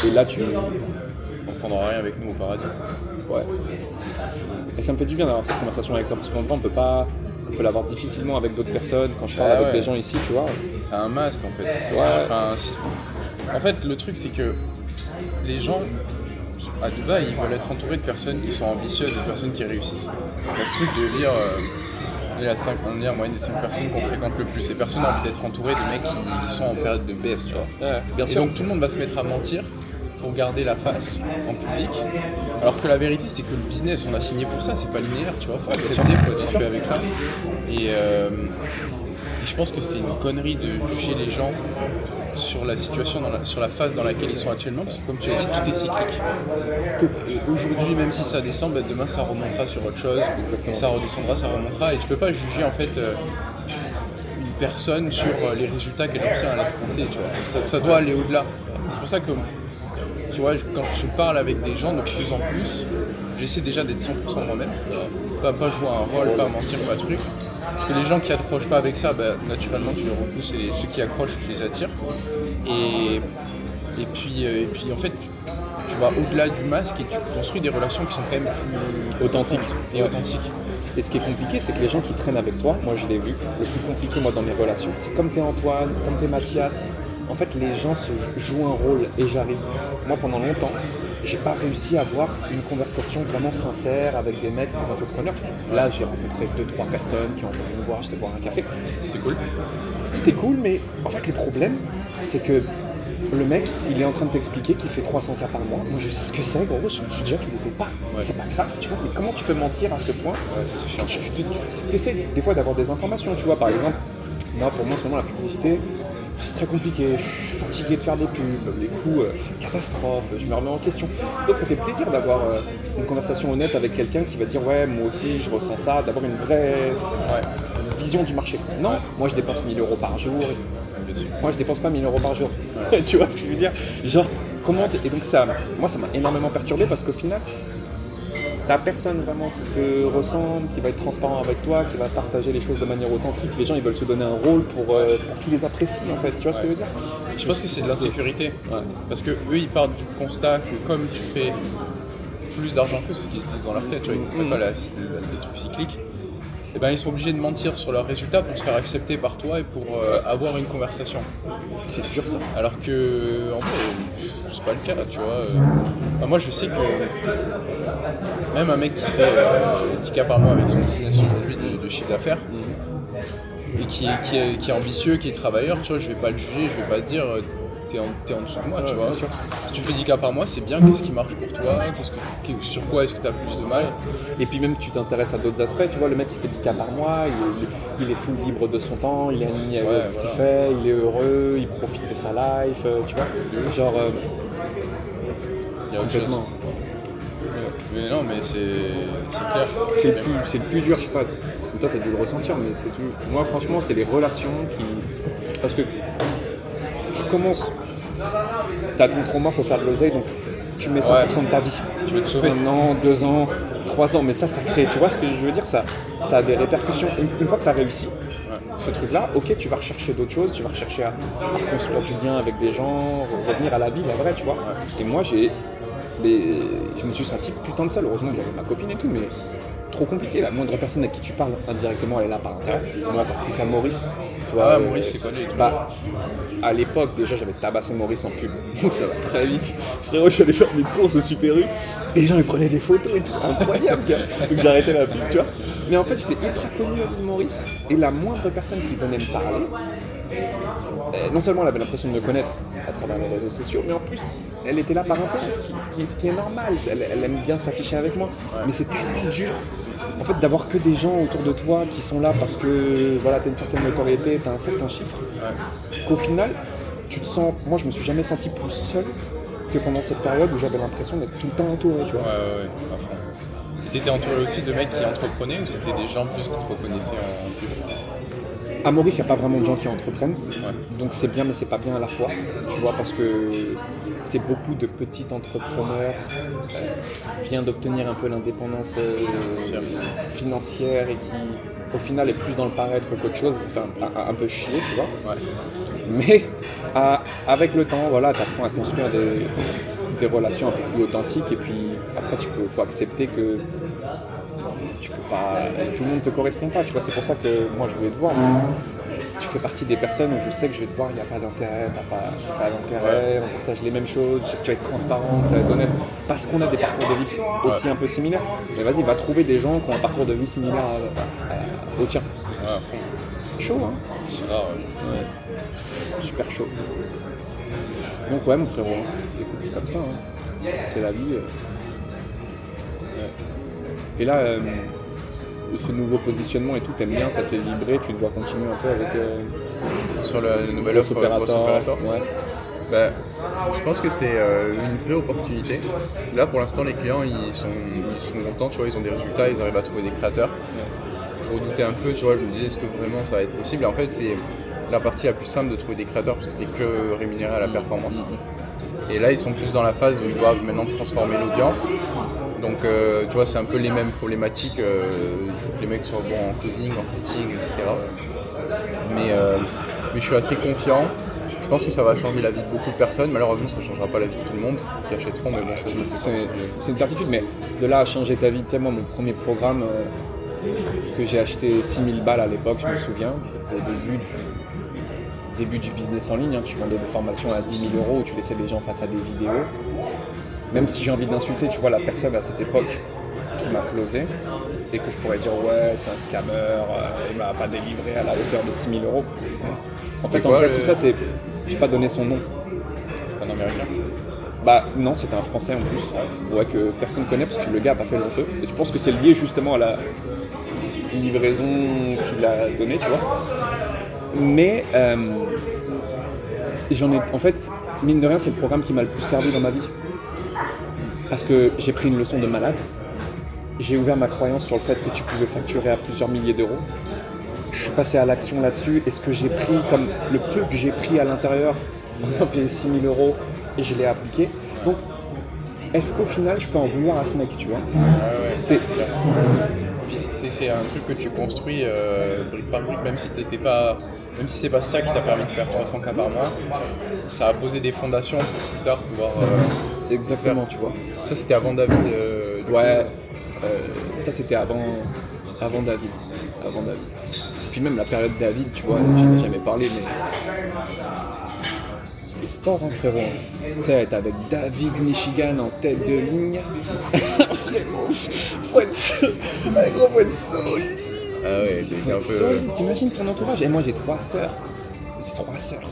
Et là, tu... On prendra rien avec nous au paradis. Ouais. Et ça me fait du bien d'avoir cette conversation avec toi, parce qu'en fait, on peut l'avoir difficilement avec d'autres personnes. Quand je parle avec des gens ici, tu vois. T'as un masque en fait. Ouais. Enfin, en fait, le truc c'est que les gens à Dubaï, ils veulent être entourés de personnes qui sont ambitieuses, de personnes qui réussissent. Il y a ce truc de dire, on dit en moyenne des 5 personnes qu'on fréquente le plus. Ces personnes ont envie d'être entourées de mecs qui sont en période de baisse, tu vois. Ouais, bien sûr. Et donc tout le monde va se mettre à mentir pour garder la face en public. Alors que la vérité, c'est que le business, on a signé pour ça, c'est pas linéaire, tu vois. Faut accepter, faut être habitué avec ça. Et je pense que c'est une connerie de juger les gens sur la situation, sur la phase dans laquelle ils sont actuellement, parce que comme tu l'as dit, tout est cyclique. Aujourd'hui, même si ça descend, demain ça remontera sur autre chose, ça redescendra, ça remontera, et tu peux pas juger en fait une personne sur les résultats qu'elle obtient à l'instant T, tu vois. Ça doit aller au-delà. C'est pour ça que, tu vois, quand je parle avec des gens de plus en plus, j'essaie déjà d'être 100% moi-même, pas jouer un rôle, pas mentir, pas truc. Parce que les gens qui accrochent pas avec ça, naturellement tu les repousses, et ceux qui accrochent, tu les attires. Et puis en fait, tu vas au-delà du masque et tu construis des relations qui sont quand même plus authentiques. Et ce qui est compliqué, c'est que les gens qui traînent avec toi, moi je l'ai vu, le plus compliqué moi dans mes relations, c'est comme t'es Antoine, comme t'es Mathias. En fait, les gens se jouent un rôle et j'arrive. Moi, pendant longtemps, j'ai pas réussi à avoir une conversation vraiment sincère avec des mecs, des entrepreneurs. Là, j'ai rencontré 2-3 personnes qui ont envie de me voir, j'étais boire un café. C'était cool, mais en fait, le problème, c'est que le mec, il est en train de t'expliquer qu'il fait 300 cas par mois. Moi, je sais ce que c'est, gros, je me dis déjà qu'il ne le fait pas. Ouais. C'est pas grave, tu vois, mais comment tu peux mentir à ce point? Tu essaies des fois d'avoir des informations, tu vois, par exemple, moi, pour moi, en ce moment, la publicité, c'est très compliqué, je suis fatigué de faire des pubs, les coûts, c'est une catastrophe, je me remets en question. Donc ça fait plaisir d'avoir une conversation honnête avec quelqu'un qui va dire ouais, moi aussi je ressens ça, d'avoir une vraie vision du marché. Non, moi je dépense 1000 € par jour, moi je dépense pas 1000 € par jour, tu vois ce que je veux dire? Genre, comment et donc ça, moi ça m'a énormément perturbé parce qu'au final, t'as personne vraiment qui te ressemble, qui va être transparent avec toi, qui va partager les choses de manière authentique. Les gens ils veulent se donner un rôle pour qu'ils les apprécient en fait, tu vois ce que je veux dire? Je pense que c'est de l'insécurité, parce que eux ils partent du constat que comme tu fais plus d'argent que c'est ce qu'ils se disent dans leur tête, tu vois, ils ne pas les trucs cycliques, et ben ils sont obligés de mentir sur leurs résultats pour se faire accepter par toi et pour avoir une conversation. C'est dur ça. Alors que en vrai, c'est pas le cas, tu vois. Moi je sais que même un mec qui fait 10 cas par mois avec son business aujourd'hui de chiffre d'affaires et qui est ambitieux, qui est travailleur, tu vois, je vais pas le juger, je vais pas te dire t'es en dessous de moi, tu vois. Si tu fais 10 cas par mois, c'est bien, qu'est-ce qui marche pour toi, sur quoi est-ce que tu as plus de mal. Et puis même tu t'intéresses à d'autres aspects, tu vois, le mec qui fait 10 cas par mois, il est full libre de son temps, il est aligné avec ce qu'il fait, il est heureux, il profite de sa life, tu vois. Genre, il y a autre chose. Mais non, mais c'est clair. C'est le plus dur, je sais pas. Toi, t'as dû le ressentir, mais c'est tout. Moi, franchement, c'est les relations qui. Parce que tu commences. T'as ton trauma, faut faire de l'oseille, donc tu mets 100% de ta vie. Tu veux te sauver. 1 an, 2 ans, 3 ans, mais ça crée. Tu vois ce que je veux dire? Ça a des répercussions. Une fois que t'as réussi, ce truc-là, ok, tu vas rechercher d'autres choses, tu vas rechercher à construire du lien avec des gens, revenir à la vie, la vraie, tu vois. Et moi, je me suis senti putain de seul. Heureusement que j'avais ma copine et tout, mais trop compliqué. La moindre personne à qui tu parles indirectement, elle est là par intérêt. On a encore plus à Maurice. Tu vois, Maurice, c'est connu. À l'époque, déjà, j'avais tabassé Maurice en pub. Donc ça va très vite. Frérot, j'allais faire mes courses au Super U. Les gens, ils prenaient des photos et tout. Incroyable, gars. Donc j'arrêtais la pub, tu vois. Mais en fait, j'étais ultra connu avec Maurice. Et la moindre personne qui venait me parler, non seulement elle avait l'impression de me connaître à travers les réseaux sociaux, mais en plus, elle était là par intérêt, ce qui est normal. Elle aime bien s'afficher avec moi. Mais c'est tellement dur, en fait, d'avoir que des gens autour de toi qui sont là parce que voilà, t'as une certaine notoriété, t'as un certain chiffre, qu'au final, tu te sens. Moi, je me suis jamais senti plus seul que pendant cette période où j'avais l'impression d'être tout le temps entouré, tu vois. Ouais, à fond. T'étais entouré aussi de mecs qui entreprenaient ou c'était des gens plus qui te reconnaissaient en plus? À Maurice, il n'y a pas vraiment de gens qui entreprennent, donc c'est bien mais c'est pas bien à la fois, tu vois, parce que c'est beaucoup de petits entrepreneurs qui viennent d'obtenir un peu l'indépendance financière et qui, au final, est plus dans le paraître qu'autre chose, enfin un peu chier, tu vois. Mais avec le temps, voilà, tu apprends à construire tes relations un peu plus authentiques et puis après faut accepter que tu peux pas, tout le monde te correspond pas, tu vois, c'est pour ça que moi je voulais te voir. Tu fais partie des personnes où je sais que je vais te voir, il n'y a pas d'intérêt, t'as pas d'intérêt, on partage les mêmes choses, tu vas être transparent, ça va être honnête, parce qu'on a des parcours de vie aussi un peu similaires. Mais vas-y, va trouver des gens qui ont un parcours de vie similaire au tien. Chaud, hein. C'est rare, Super chaud. Donc ouais, mon frérot, écoute, c'est comme ça, hein. C'est la vie. Et là, ce nouveau positionnement et tout, t'aimes bien, ça te fait vibrer, tu dois continuer un peu avec sur la nouvelle offre opérateur. Ouais. Bah, je pense que c'est une vraie opportunité. Là, pour l'instant, les clients ils sont contents, tu vois, ils ont des résultats, ils arrivent à trouver des créateurs. Je redoutais un peu, tu vois, je me disais est-ce que vraiment ça va être possible. Et en fait, c'est la partie la plus simple de trouver des créateurs parce que c'est que rémunéré à la performance. Et là, ils sont plus dans la phase où ils doivent maintenant transformer l'audience. Donc, tu vois, c'est un peu les mêmes problématiques. Il faut que les mecs soient bons en closing, en setting, etc. Mais je suis assez confiant. Je pense que ça va changer la vie de beaucoup de personnes. Malheureusement, ça ne changera pas la vie de tout le monde qui achèteront, mais bon, c'est une certitude. Mais de là à changer ta vie, tu sais, moi, mon premier programme que j'ai acheté 6000 balles à l'époque, je me souviens, au début du business en ligne, hein, tu vendais des formations à 10 000 € où tu laissais les gens face à des vidéos. Même si j'ai envie d'insulter, tu vois, la personne à cette époque qui m'a closé et que je pourrais dire ouais, c'est un scammer, il m'a pas délivré à la hauteur de 6 000 €. En fait, tout ça, c'est. J'ai pas donné son nom. C'est un Américain. Bah non, c'était un Français en plus, ouais, que personne connaît parce que le gars a pas fait longtemps. Et je pense que c'est lié justement à la livraison qu'il a donnée, tu vois. Mais en fait, mine de rien, c'est le programme qui m'a le plus servi dans ma vie. Parce que j'ai pris une leçon de malade. J'ai ouvert ma croyance sur le fait que tu pouvais facturer à plusieurs milliers d'euros. Je suis passé à l'action là-dessus. Et ce que j'ai pris, comme le peu que j'ai pris à l'intérieur, par exemple, j'ai 6 000 € et je l'ai appliqué. Donc, est-ce qu'au final, je peux en vouloir à ce mec, tu vois? C'est un truc que tu construis brique par brique, même si c'est pas ça qui t'a permis de faire 300 K par mois, ça a posé des fondations pour plus tard pouvoir. Exactement, tu vois. Ça c'était avant David. Ça c'était avant David. Puis même la période David, tu vois, j'en ai jamais parlé, mais c'était sport, hein, frérot. Tu sais, être avec David Michigan en tête de ligne. Vraiment, faut être solide. Ah ouais, c'est un peu. T'imagines ton entourage? Et moi j'ai 3 sœurs. J'ai 3 sœurs.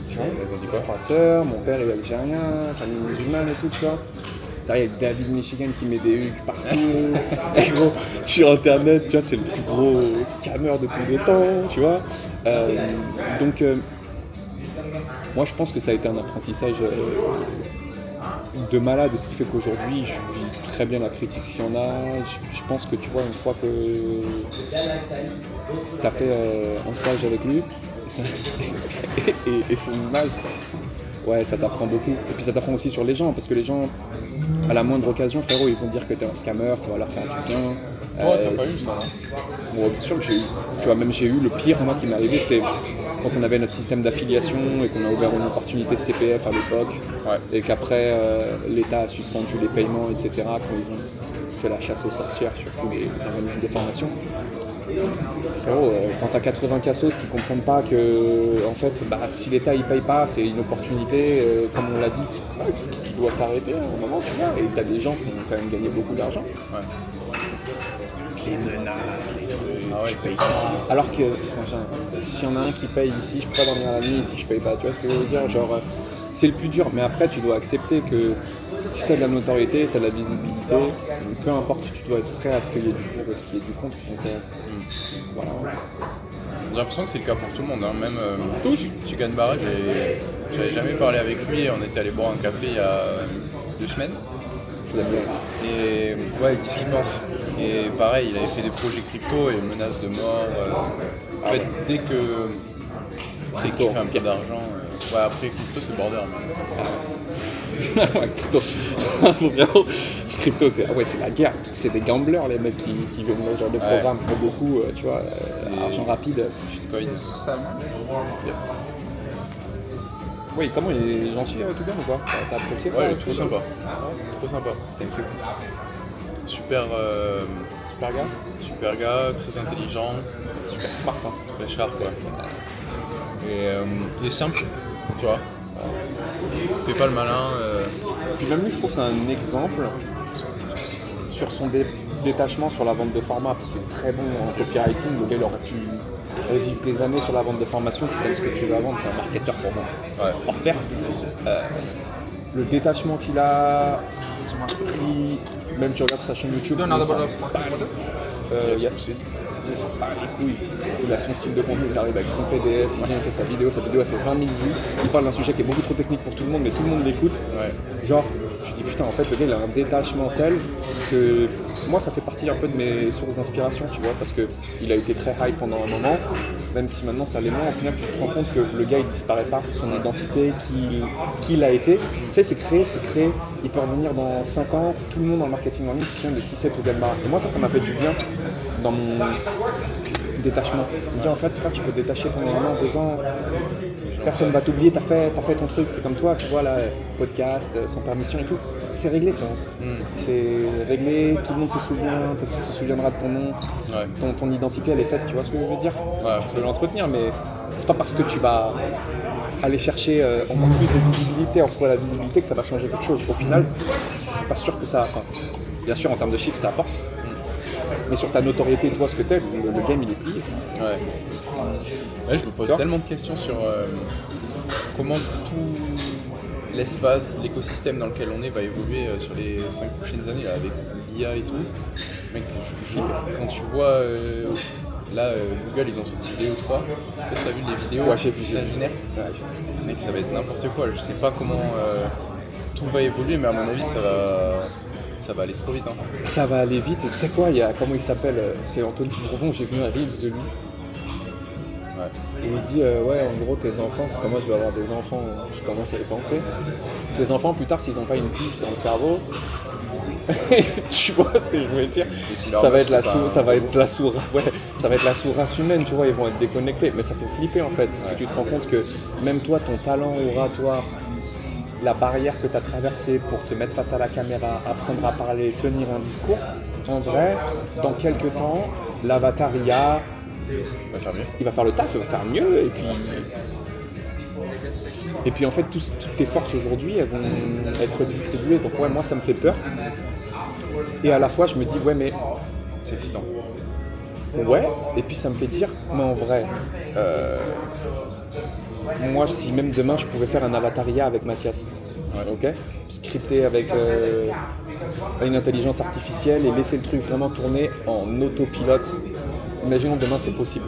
Tu vois, elles ont dit quoi? 3 sœurs, mon père il est algérien, famille musulmane et tout, tu vois. Derrière, il y a David Michigan qui met des hucs partout. Et gros, sur internet, tu vois, c'est le plus gros scammer de tous les temps, tu vois. Donc, moi je pense que ça a été un apprentissage de malade, et ce qui fait qu'aujourd'hui, je vis très bien la critique s'il y en a. Je pense que tu vois, une fois que tu as fait un stage avec lui, et son image, ouais, ça t'apprend beaucoup. Et puis ça t'apprend aussi sur les gens, parce que les gens, à la moindre occasion, frérot, ils vont dire que t'es un scammer, ça va leur faire du bien. T'as pas eu ça, hein? Bon, bien sûr que j'ai eu. Tu vois, même j'ai eu le pire, moi, qui m'est arrivé, c'est quand on avait notre système d'affiliation et qu'on a ouvert une opportunité CPF à l'époque, et qu'après, l'État a suspendu les paiements, etc., quand ils ont fait la chasse aux sorcières sur tous les organismes de formation. Frérot, quand t'as 80 cassos qui comprennent pas que, en fait, si l'État il paye pas, c'est une opportunité, comme on l'a dit, qui doit s'arrêter à un moment, tu vois. Et t'as des gens qui ont quand même gagné beaucoup d'argent. Les menaces, les trucs, je paye pas. Alors que, s'il y en a un qui paye ici, je peux pas dormir la nuit si je paye pas, tu vois ce que je veux dire, genre, c'est le plus dur, mais après tu dois accepter que si tu as de la notoriété, tu as de la visibilité, peu importe, tu dois être prêt à ce qu'il y ait du pour et ce qu'il y ait du contre. Donc, voilà. J'ai l'impression que c'est le cas pour tout le monde, hein. Même Chicken Barra, j'avais jamais parlé avec lui, on était allé boire un café il y a 2 semaines. Je l'aime bien. Et ouais, qu'est-ce qu'il pense? Et pareil, il avait fait des projets crypto et menaces de mort. En fait, dès que fait un peu d'argent, ouais, après crypto c'est border. Crypto, c'est la guerre, parce que c'est des gamblers les mecs qui viennent dans ce genre de programme pour beaucoup, tu vois, argent rapide. Bitcoin. Yes. Oui, comment il est gentil tout bien ou pas? T'as apprécié? Ouais, il est trop sympa. Trop sympa. Thank you. Super, super gars, très intelligent, Super smart, hein. très sharp, quoi. Et il est simple, tu vois. Il fait pas le malin. Puis même lui, je trouve que c'est un exemple sur son détachement sur la vente de format, parce qu'il est très bon en copywriting. Le gars, il aurait pu vivre des années sur la vente de formation, tu connais ce que tu vas vendre, c'est un marketeur pour moi. Ouais. Hors pair. Le détachement qu'il a pris, même tu regardes sa chaîne YouTube, Do another il bottle of s'en sparkling water? yes. Il s'en bat les couilles. Il a son style de contenu, il arrive avec son PDF, il vient, il fait sa vidéo elle fait 20 000 vues. Il parle d'un sujet qui est beaucoup trop technique pour tout le monde, mais tout le monde l'écoute. Ouais. Genre, je dis putain, en fait, le gars il a un détachement tel que moi ça fait partie un peu de mes sources d'inspiration, tu vois, parce que il a été très hype pendant un moment, même si maintenant ça l'est moins. Au final, tu te rends compte que le gars il disparaît pas, son identité, qui il a été. Tu sais, c'est créé. Il peut revenir dans 5 ans, tout le monde dans le marketing en ligne se souvient de qui c'est Togelmar. Et moi, ça m'a fait du bien dans mon détachement. Je me dis en fait, frère, tu peux te détacher pendant 1 an, 2 ans. Personne va t'oublier, t'as fait ton truc, c'est comme toi, tu vois, là, podcast, sans permission et tout. C'est réglé, toi. C'est réglé, tout le monde se souviendra de ton nom, Ouais. ton identité, elle est faite, tu vois ce que je veux dire? Ouais. Tu peux l'entretenir, mais c'est pas parce que tu vas aller chercher encore plus de visibilité, entre la visibilité, que ça va changer quelque chose. Au final, je suis pas sûr que ça. Enfin, bien sûr, en termes de chiffres, ça apporte. Mais sur ta notoriété, toi, ce que t'es, le game, il est plié. Ouais. Ouais, je me pose tellement de questions sur comment tout l'espace, l'écosystème dans lequel on est va évoluer sur les 5 prochaines années là, avec l'IA et tout. Mec, quand tu vois Google, ils ont sorti vidéo 3. Est-ce que tu as vu les vidéos que ça génère? Mec, ça va être n'importe quoi. Je sais pas comment tout va évoluer, mais à mon avis, ça va aller trop vite. Hein. Ça va aller vite, et tu sais quoi, il y a, comment il s'appelle, c'est Anthony Bourbon, j'ai vu un Reels de lui. Ouais. Et il dit, ouais, en gros, tes enfants, comment je vais avoir des enfants, je commence à y penser. Tes enfants, plus tard, s'ils n'ont pas une puce dans le cerveau, tu vois ce que je veux dire, ça va être la sous-race humaine, tu vois, ils vont être déconnectés. Mais ça fait flipper en fait, parce que tu te rends compte que même toi, ton talent oratoire, la barrière que tu as traversée pour te mettre face à la caméra, apprendre à parler, tenir un discours, en vrai, dans quelques temps, l'avatar IA, il va faire le taf, il va faire mieux, et puis en fait, toutes tes forces aujourd'hui, elles vont être distribuées. Donc ouais, moi ça me fait peur. Et à la fois, je me dis, ouais, mais C'est excitant. ouais, et puis ça me fait dire, mais en vrai, moi, si même demain je pouvais faire un avatar IA avec Mathias, ok, scripté avec une intelligence artificielle et laisser le truc vraiment tourner en autopilote, imaginons demain c'est possible.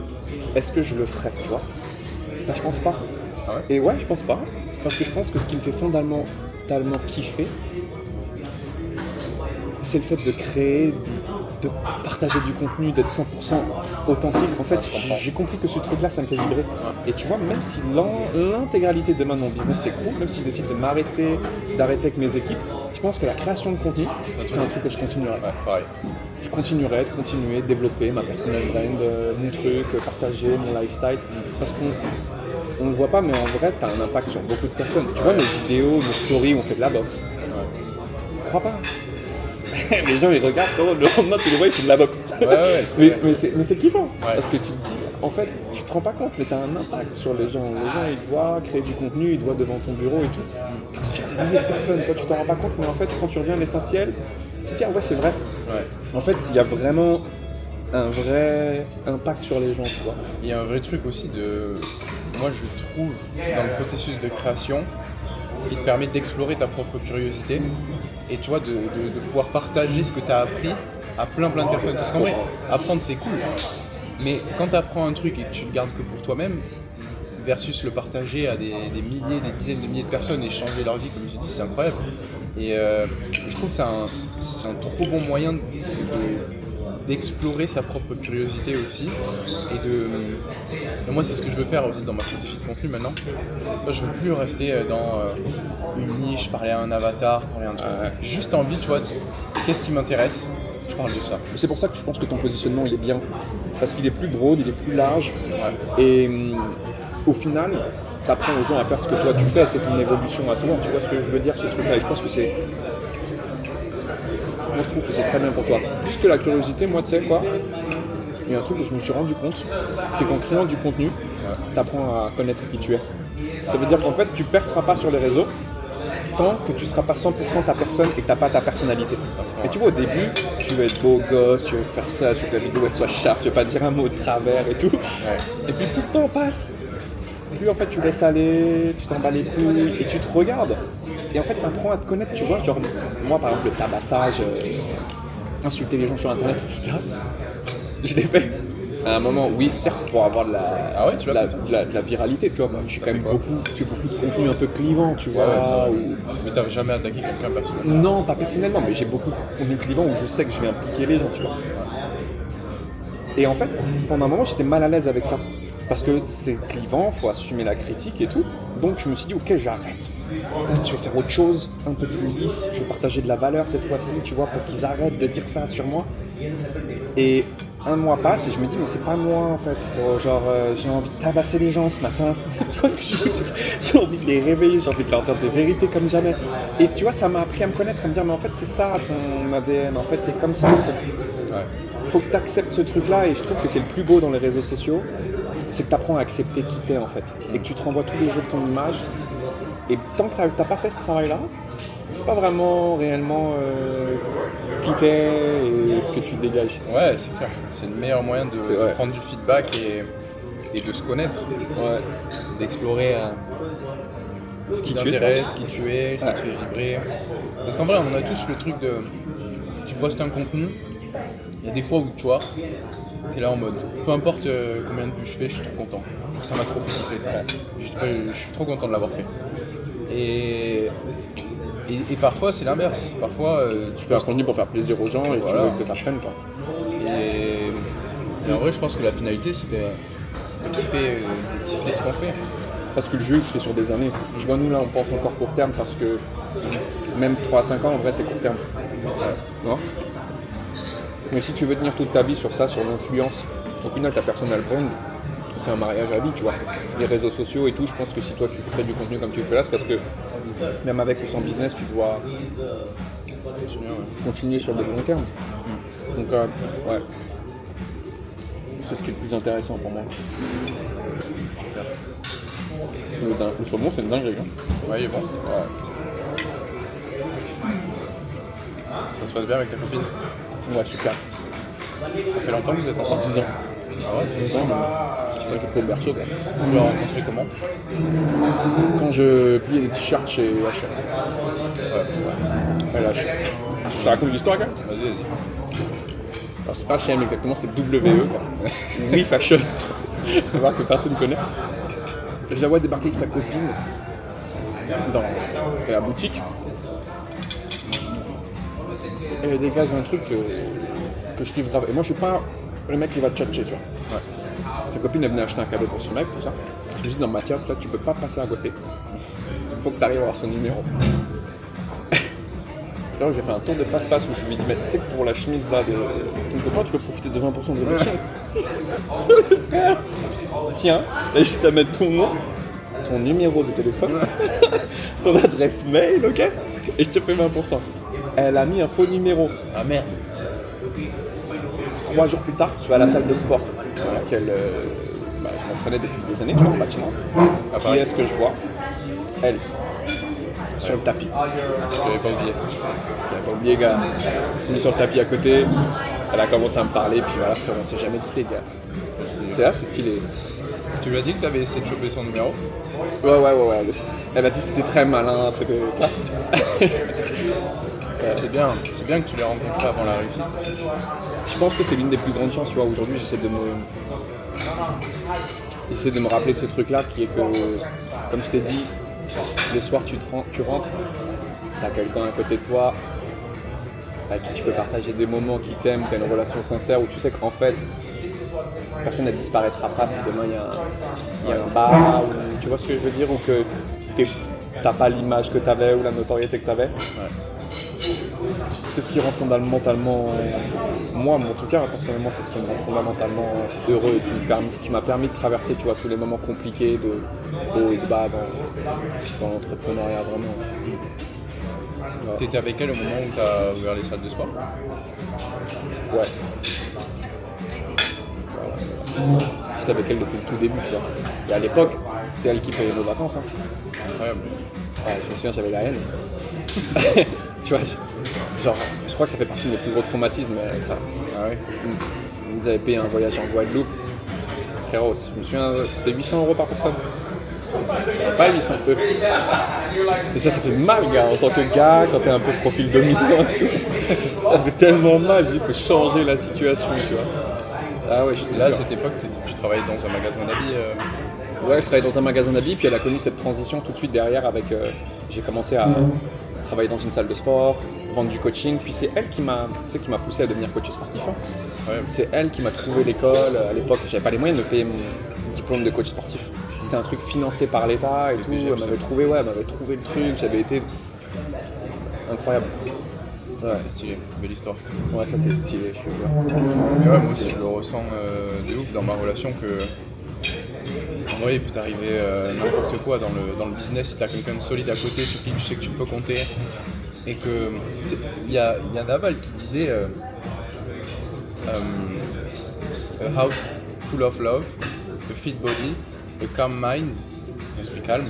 Est-ce que je le ferais, tu vois? Ça, je pense pas. Ah ouais? Et ouais, je pense pas, parce que je pense que ce qui me fait fondamentalement kiffer, c'est le fait de créer, de partager du contenu, d'être 100% authentique. En fait, j'ai compris que ce truc-là, ça me fait vibrer. Et tu vois, même si l'intégralité de demain de mon business s'écroule, même si je décide de m'arrêter, d'arrêter avec mes équipes, je pense que la création de contenu, c'est un truc que je continuerai. Ouais, pareil. Je continuerai de continuer, développer ma personal brand, mon truc, partager mon lifestyle. Parce qu'on ne le voit pas, mais en vrai, tu as un impact sur beaucoup de personnes. Tu vois, mes vidéos, nos stories où on fait de la boxe. Je crois pas. Les gens ils regardent, le lendemain tu les vois, ils font de la boxe. Mais c'est kiffant. Ouais. Parce que tu te dis, en fait, tu te rends pas compte, mais tu as un impact sur les gens. Les gens ils doivent créer du contenu, ils doivent devant ton bureau et tout. Parce qu'il y a des milliers de personnes, toi tu t'en rends pas compte, mais en fait, quand tu reviens à l'essentiel, tu te dis, ah ouais, c'est vrai. Ouais. En fait, il y a vraiment un vrai impact sur les gens, tu vois. Il y a un vrai truc aussi moi je trouve, dans le processus de création, qui te permet d'explorer ta propre curiosité et tu vois, de pouvoir partager ce que tu as appris à plein de personnes. Parce qu'en vrai, apprendre c'est cool, mais quand tu apprends un truc et que tu le gardes que pour toi-même, versus le partager à des milliers, des dizaines de milliers de personnes et changer leur vie, comme je dis, c'est incroyable. Et je trouve que c'est un trop bon moyen d'explorer sa propre curiosité aussi et moi c'est ce que je veux faire aussi dans ma stratégie de contenu maintenant. Moi, je veux plus rester dans une niche, parler à un avatar, parler à un truc. Juste envie, tu vois, qu'est-ce qui m'intéresse, je parle de ça. C'est pour ça que je pense que ton positionnement il est bien. Parce qu'il est plus broad, il est plus large. Et au final, tu apprends aux gens à faire ce que toi tu fais, c'est ton évolution à toi. Tu vois ce que je veux dire, ce truc-là. Et je pense que c'est. Moi, je trouve que c'est très bien pour toi. Plus que la curiosité, moi, tu sais quoi, il y a un truc que je me suis rendu compte, c'est qu'en créant du contenu, tu apprends à connaître qui tu es. Ça veut dire qu'en fait, tu ne perceras pas sur les réseaux tant que tu ne seras pas 100% ta personne et que tu n'as pas ta personnalité. Et tu vois, au début, tu veux être beau gosse, tu veux faire ça, tu veux que la vidéo elle soit sharp, tu veux pas dire un mot de travers et tout. Et puis plus le temps passe, plus en fait tu laisses aller, tu t'en bats les couilles et tu te regardes. Et en fait, tu apprends à te connaître, tu vois. Genre, moi par exemple, le tabassage, insulter les gens sur internet, etc. Je l'ai fait. À un moment, oui, certes, pour avoir de la viralité, tu vois. J'ai quand même beaucoup de contenu un peu clivant, tu vois. Mais t'as jamais attaqué quelqu'un personnellement? Non, pas personnellement, mais j'ai beaucoup de contenu clivant où je sais que je vais impliquer les gens, tu vois. Et en fait, pendant un moment, j'étais mal à l'aise avec ça. Parce que c'est clivant, faut assumer la critique et tout. Donc je me suis dit, ok, j'arrête. Je vais faire autre chose, un peu plus lisse. Je vais partager de la valeur cette fois-ci, tu vois, pour qu'ils arrêtent de dire ça sur moi. Et un mois passe et je me dis, mais c'est pas moi en fait. Genre, j'ai envie de tabasser les gens ce matin. Tu vois ce que je veux dire? J'ai envie de les réveiller, j'ai envie de leur dire des vérités comme jamais. Et tu vois, ça m'a appris à me connaître, à me dire, mais en fait, c'est ça ton ADN. En fait, t'es comme ça. En fait. Faut que tu acceptes ce truc-là et je trouve que c'est le plus beau dans les réseaux sociaux. C'est que tu apprends à accepter qui t'es en fait. Et que tu te renvoies tous les jours ton image. Et tant que t'as pas fait ce travail-là, pas vraiment réellement qui t'es et ce que tu dégages. Ouais, c'est clair. C'est le meilleur moyen de prendre du feedback et de se connaître. Ouais. D'explorer ce qui t'intéresse, qui tu es, ce qui te fait vibrer. Parce qu'en vrai, on a tous le truc de... Tu postes un contenu, il y a des fois où tu vois, t'es là en mode, peu importe combien de vues je fais, je suis trop content. Ça m'a trop fait kiffer ça. Je suis trop content de l'avoir fait. Et parfois c'est l'inverse. Parfois tu fais un contenu pour faire plaisir aux gens et tu veux que ça prenne quoi. Et en vrai je pense que la finalité c'est de kiffer ce qu'on fait. Parce que le jeu il se fait sur des années. Je vois nous là on pense encore court terme parce que même 3 à 5 ans en vrai c'est court terme. Non. Mais si tu veux tenir toute ta vie sur ça, sur l'influence, au final ta personal brand, c'est un mariage à vie, tu vois. Les réseaux sociaux et tout, je pense que si toi tu crées du contenu comme tu le fais là, c'est parce que même avec ou sans business, tu dois continuer sur le long terme. Donc ouais, c'est ce qui est le plus intéressant pour moi. Le saumon c'est une dinguerie. Ouais, il est bon. Ouais. Ça se passe bien avec ta copine? Ouais, super. Ça fait longtemps que vous êtes ensemble? 10 ans. Ah ouais, 10 ans, j'étais au berceau quoi. Vous l'avez rencontré comment? Quand je pliais des t-shirts chez H&M. Ouais, H&M. Je te raconte l'histoire quand même? Vas-y. Alors c'est pas H&M exactement, c'est WE quoi. Oui Fashion. Faut voir que personne ne connaît. Je la vois débarquer avec sa copine dans la boutique. Et elle dégage un truc que je kiffe grave. Et moi je suis pas le mec qui va tchatcher, tu vois. Ouais. Sa copine elle venait acheter un cadeau pour ce mec, tout ça. Je lui dis dans Mathias, là tu peux pas passer à côté. Il faut que tu arrives à avoir son numéro. Là j'ai fait un tour de face-face où je lui ai dit, mais tu sais que pour la chemise là de ton copain tu peux profiter de 20% de réduction. Tiens, là juste à mettre ton nom, ton numéro de téléphone, ton adresse mail, ok? Et je te fais 20%. Elle a mis un faux numéro. Ah merde. 3 jours plus tard, je vais à la salle de sport dans laquelle je m'entraînais depuis des années, tu vois, le bâtiment. Qui est-ce que je vois? Elle. Sur le tapis. Je l'avais pas oublié. J'avais pas oublié, gars. Je suis mis sur le tapis à côté. Elle a commencé à me parler, puis voilà, on s'est jamais quitté, gars. C'est là, c'est stylé. Tu lui as dit que tu avais essayé de choper son numéro? Ouais. Elle a dit que c'était très malin, c'était ça. C'est bien que tu l'aies rencontré avant la réussite. Je pense que c'est l'une des plus grandes chances, tu vois. Aujourd'hui, j'essaie de me rappeler de ce truc-là, qui est que, comme je t'ai dit, le soir tu rentres, t'as quelqu'un à côté de toi, avec qui tu peux partager des moments qui t'aiment, t'as une relation sincère où tu sais qu'en fait, personne ne disparaîtra pas si demain il y a un bar, ou, tu vois ce que je veux dire, ou que t'as pas l'image que t'avais ou la notoriété que t'avais. Ouais. c'est ce qui rend fondamentalement, moi en tout cas personnellement, c'est ce qui me rend fondamentalement heureux et qui m'a permis de traverser, tu vois, tous les moments compliqués de haut et de bas dans l'entrepreneuriat vraiment. Voilà. T'étais avec elle au moment où t'as ouvert les salles de sport? Ouais. Voilà. J'étais avec elle depuis le tout début, tu vois. Et à l'époque, c'est elle qui payait nos vacances. Hein. Incroyable. Ouais, je me souviens, j'avais la haine. Tu vois, je crois que ça fait partie de mes plus gros traumatismes, ça. Ah ouais. Ils nous avaient payé un voyage en Guadeloupe. Frérot, je me souviens, c'était 800 € par personne. J'avais pas 800 euros. Et ça fait mal, gars, en tant que gars, quand t'es un peu profil dominant et tout. Ça fait tellement mal, il faut changer la situation, tu vois. Ah ouais, là, à cette époque, tu travaillais dans un magasin d'habits Ouais, je travaillais dans un magasin d'habits, puis elle a connu cette transition tout de suite derrière avec... j'ai commencé à travailler dans une salle de sport, vendre du coaching, puis c'est elle qui m'a poussé à devenir coach sportif. Hein. Ouais. C'est elle qui m'a trouvé l'école. À l'époque, j'avais pas les moyens de me payer mon diplôme de coach sportif. C'était un truc financé par l'État et tout. Elle m'avait trouvé le truc, j'avais été incroyable. Ouais, c'est stylé, belle histoire. Ouais, ça c'est stylé, je suis sûr. Mais ouais, moi aussi je le ressens de ouf dans ma relation que en vrai il peut t'arriver n'importe quoi dans le business si t'as quelqu'un de solide à côté sur qui tu sais que tu peux compter. Et que il y a Naval qui disait a house full of love, a fit body, a calm mind, un esprit calme.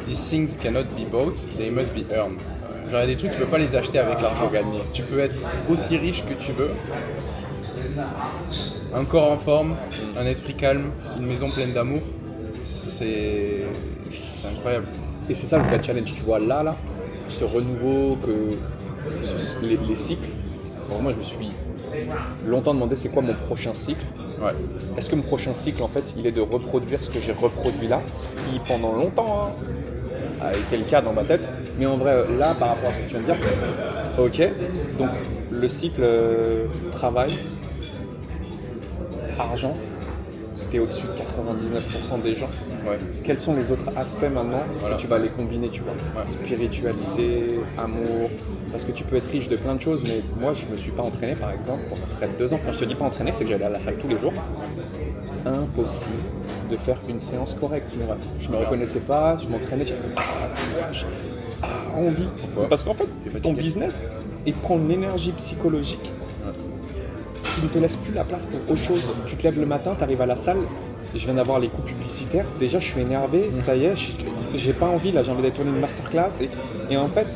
These things cannot be bought, they must be earned. Genre, il y a des trucs, tu peux pas les acheter avec l'argent gagné. Tu peux être aussi riche que tu veux, un corps en forme, un esprit calme, une maison pleine d'amour. C'est incroyable. Et c'est ça le vrai challenge, tu vois, là, ce renouveau, les cycles. Bon, moi, je me suis longtemps demandé c'est quoi mon prochain cycle. Ouais. Est-ce que mon prochain cycle, en fait, il est de reproduire ce que j'ai reproduit là, qui pendant longtemps a été le cas dans ma tête. Mais en vrai, là, par rapport à ce que tu viens de dire, ok, donc le cycle travail, argent, t'es au-dessus de 99% des gens. Ouais. Quels sont les autres aspects maintenant que tu vas les combiner, tu vois? Ouais. Spiritualité, amour, parce que tu peux être riche de plein de choses, mais moi je me suis pas entraîné par exemple pour près de 2 ans. Quand je te dis pas entraîné, c'est que j'allais à la salle tous les jours. Impossible de faire une séance correcte, je me reconnaissais pas, je m'entraînais, j'avais envie. Pourquoi? Parce qu'en fait, ton business, il prend une énergie psychologique qui ne te laisse plus la place pour autre chose. Tu te lèves le matin, tu arrives à la salle, je viens d'avoir les coups publicitaires, déjà je suis énervé, ça y est, j'ai pas envie, là j'ai envie d'aller tourner une masterclass et en fait,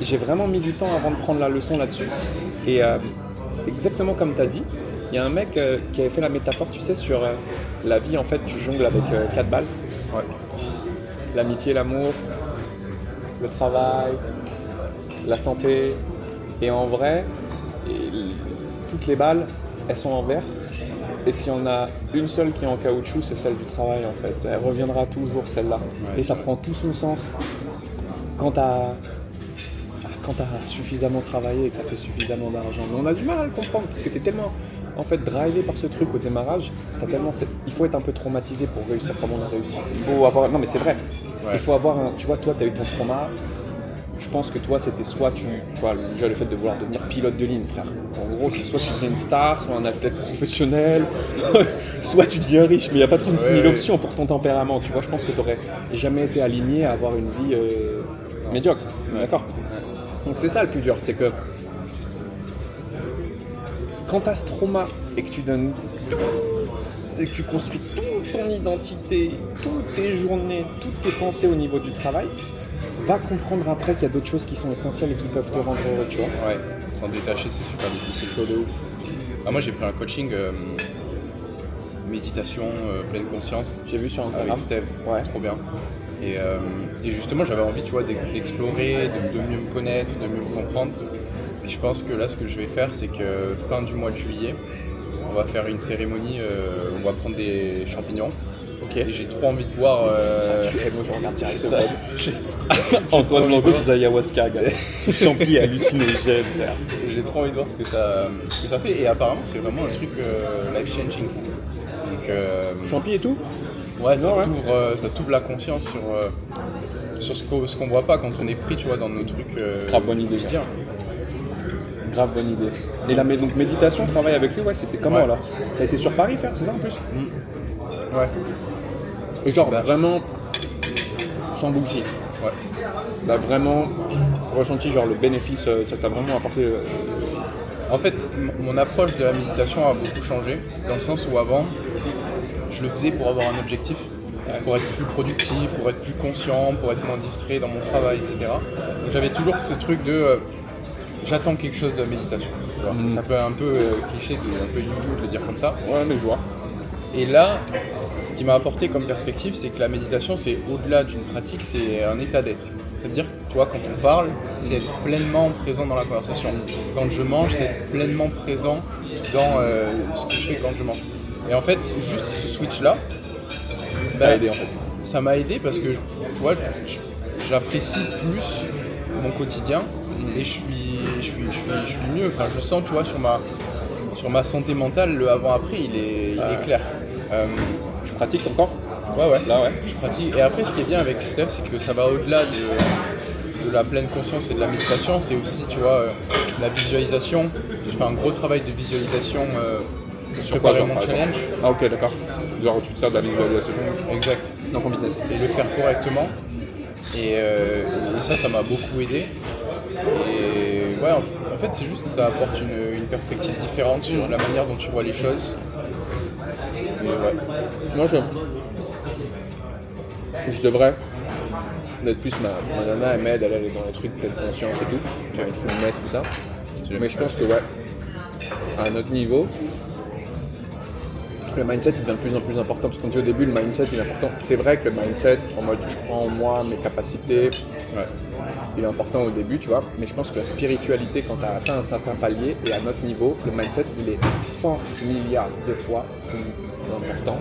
j'ai vraiment mis du temps avant de prendre la leçon là-dessus. Et exactement comme tu as dit, il y a un mec qui avait fait la métaphore, tu sais, sur la vie, en fait, tu jongles avec 4 balles. Ouais. L'amitié, l'amour, le travail, la santé. Et en vrai, toutes les balles, elles sont en verre. Et s'il y en a une seule qui est en caoutchouc, c'est celle du travail, en fait. Elle reviendra toujours, celle-là. Ouais. Et ça prend tout son sens quand t'as suffisamment travaillé et que ça fait suffisamment d'argent. Mais on a du mal à le comprendre parce que t'es tellement en fait drivé par ce truc au démarrage, il faut être un peu traumatisé pour réussir comme on a réussi. Il faut avoir, non mais c'est vrai, ouais. Il faut avoir tu vois, toi t'as eu ton trauma, je pense que toi c'était soit tu vois, déjà le fait de vouloir devenir pilote de ligne, frère. En gros c'est soit tu deviens une star, soit un athlète professionnel, soit tu deviens riche, mais il n'y a pas 36 000 options pour ton tempérament, tu vois, je pense que t'aurais jamais été aligné à avoir une vie médiocre, d'accord. Donc c'est ça le plus dur, c'est que quand tu as ce trauma et que tu donnes tout, et que tu construis toute ton identité, toutes tes journées, toutes tes pensées au niveau du travail, va comprendre après qu'il y a d'autres choses qui sont essentielles et qui peuvent te rendre heureux, tu vois. Ouais, s'en détacher c'est super difficile. C'est de ouf. Ah, moi j'ai pris un coaching méditation, pleine conscience. J'ai vu sur Instagram. Avec Steve, ouais. Trop bien. Et justement j'avais envie, tu vois, d'explorer, de mieux me connaître, de mieux me comprendre. Et je pense que là ce que je vais faire c'est que fin du mois de juillet, on va faire une cérémonie où on va prendre des champignons. Okay. Et j'ai trop envie de voir. Moi je regarde direct ce mode. Antoine Blanco sous ayahuasca, gars. Sous champi hallucinogène. J'ai trop envie de voir ce que ça fait. Et apparemment c'est vraiment un truc life changing. Donc, champi et tout. Ouais, ça t'ouvre la conscience sur ce qu'on voit pas quand on est pris, tu vois, dans nos trucs Grave bonne idée. quotidiens. Grave bonne idée. Et la donc méditation, travail avec lui, ouais, c'était comment Ouais. alors? T'as été sur Paris faire, c'est ça en plus? Ouais. Et genre Bah. vraiment sans bullshit. Ouais. T'as vraiment ressenti genre le bénéfice, ça t'a vraiment apporté. En fait, mon approche de la méditation a beaucoup changé, dans le sens où avant, je le faisais pour avoir un objectif, pour être plus productif, pour être plus conscient, pour être moins distrait dans mon travail, etc. Donc j'avais toujours ce truc de j'attends quelque chose de la méditation. Tu vois. Ça peut être un peu cliché, un peu you de le dire comme ça. Ouais, mais je vois. Et là, ce qui m'a apporté comme perspective, c'est que la méditation, c'est au-delà d'une pratique, c'est un état d'être. C'est-à-dire, tu vois, quand on parle, c'est être pleinement présent dans la conversation. Quand je mange, c'est être pleinement présent dans ce que je fais quand je mange. Et en fait, juste ce switch-là, T'as aidé en fait. ça m'a aidé parce que, tu vois, j'apprécie plus mon quotidien et je suis mieux. Enfin, je sens, tu vois, sur ma santé mentale, le avant-après, il est clair. Tu pratiques encore? Ouais. Là, ouais. Je pratique. Et après, ce qui est bien avec Steph, c'est que ça va au-delà de la pleine conscience et de la méditation. C'est aussi, tu vois, la visualisation. Je fais un gros travail de visualisation pour Sur quoi, préparer genre, mon par exemple? challenge. Ah, ok, d'accord. Genre, tu te sers de la visualisation Exact. dans ton business. Et le faire correctement. Et ça m'a beaucoup aidé. Et ouais, en fait, c'est juste que ça apporte une perspective différente sur la manière dont tu vois les choses. Et ouais. Moi, je devrais d'être plus ma nana, elle m'aide, elle est dans les trucs pleine conscience et tout. Quand il faut une messe, tout ça. Mais je pense que, ouais, à un autre niveau, le mindset il devient de plus en plus important. Parce qu'on dit au début, le mindset il est important. C'est vrai que le mindset, en mode je crois en moi, mes capacités, Ouais. il est important au début, tu vois. Mais je pense que la spiritualité, quand tu as atteint un certain palier et à notre niveau, le mindset il est 100 milliards de fois plus important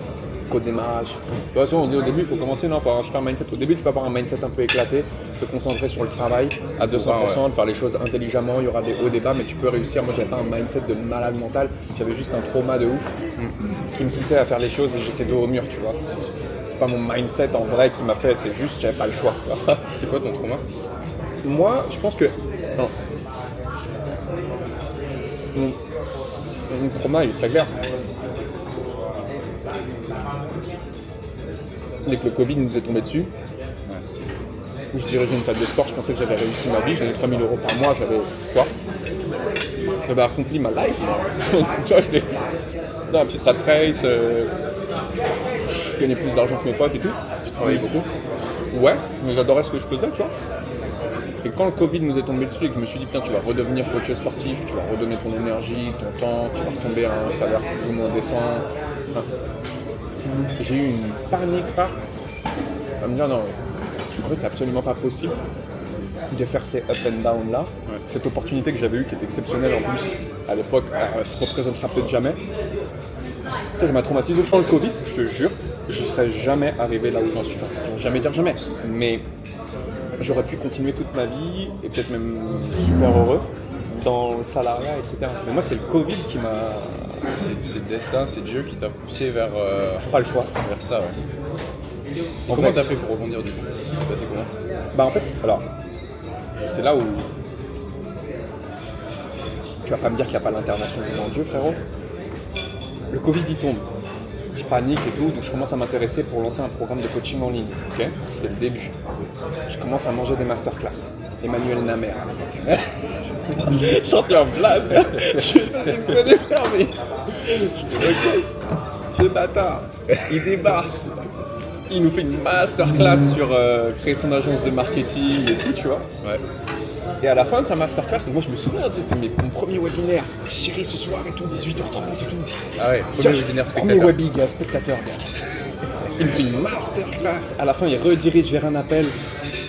qu'au démarrage. De toute façon, on dit au début, il faut commencer, non, il faut avoir un super mindset. Au début, tu peux avoir un mindset un peu éclaté, te concentrer sur le travail à 200%, de faire les choses intelligemment, il y aura des hauts, des bas, mais tu peux réussir. Moi, j'avais pas un mindset de malade mental, j'avais juste un trauma de ouf qui me poussait à faire les choses et j'étais dos au mur, tu vois. C'est pas mon mindset en vrai qui m'a fait, c'est juste, j'avais pas le choix. C'était quoi ton trauma? Moi, je pense que. Non. Mon trauma, il est très clair. Dès que le Covid nous est tombé dessus, je dirigeais une salle de sport, je pensais que j'avais réussi ma vie, j'avais 3 000 € par mois, j'avais quoi? J'avais accompli ma life. Tu vois, j'étais dans la petite rat race, je gagnais plus d'argent que mes potes et tout. Tu travaillais beaucoup? Ouais, mais j'adorais ce que je faisais, tu vois. Et quand le Covid nous est tombé dessus et que je me suis dit, putain, tu vas redevenir coach sportif, tu vas redonner ton énergie, ton temps, tu vas retomber à un salaire plus ou moins décent. Enfin, j'ai eu une panique à me dire, non, en fait, c'est absolument pas possible de faire ces up and down là. Ouais. Cette opportunité que j'avais eue, qui était exceptionnelle en plus, à l'époque, elle se représentera peut-être jamais. Ça m'a traumatisé. Pendant le Covid, je te jure, je serais jamais arrivé là où j'en suis. Enfin, jamais dire jamais, mais j'aurais pu continuer toute ma vie et peut-être même super heureux dans le salariat, etc. Mais moi, c'est le Covid qui m'a. C'est le destin, c'est Dieu qui t'a poussé vers Pas le choix. ça. Ouais. Et En comment fait- t'as fait pour rebondir du coup? Ça s'est passé comment? Bah en fait, alors, c'est là où tu vas pas me dire qu'il n'y a pas l'intervention de mon Dieu, frérot. Le Covid il tombe, je panique et tout, donc je commence à m'intéresser pour lancer un programme de coaching en ligne. Ok, c'était le début. Je commence à manger des masterclass. Emmanuel Namer à l'époque. Champion en place. Je connais frère, mais ok, ce bâtard, il débarque. Il nous fait une masterclass sur créer son agence de marketing et tout, tu vois. Ouais. Et à la fin de sa masterclass, donc moi je me souviens, tu sais, c'était mon premier webinaire. Chérie, ce soir et tout, 18h30 et tout. Ah ouais, premier webinaire Premier spectateur. webi, gars, spectateur, gars. Il me fait une masterclass. À la fin, il redirige vers un appel.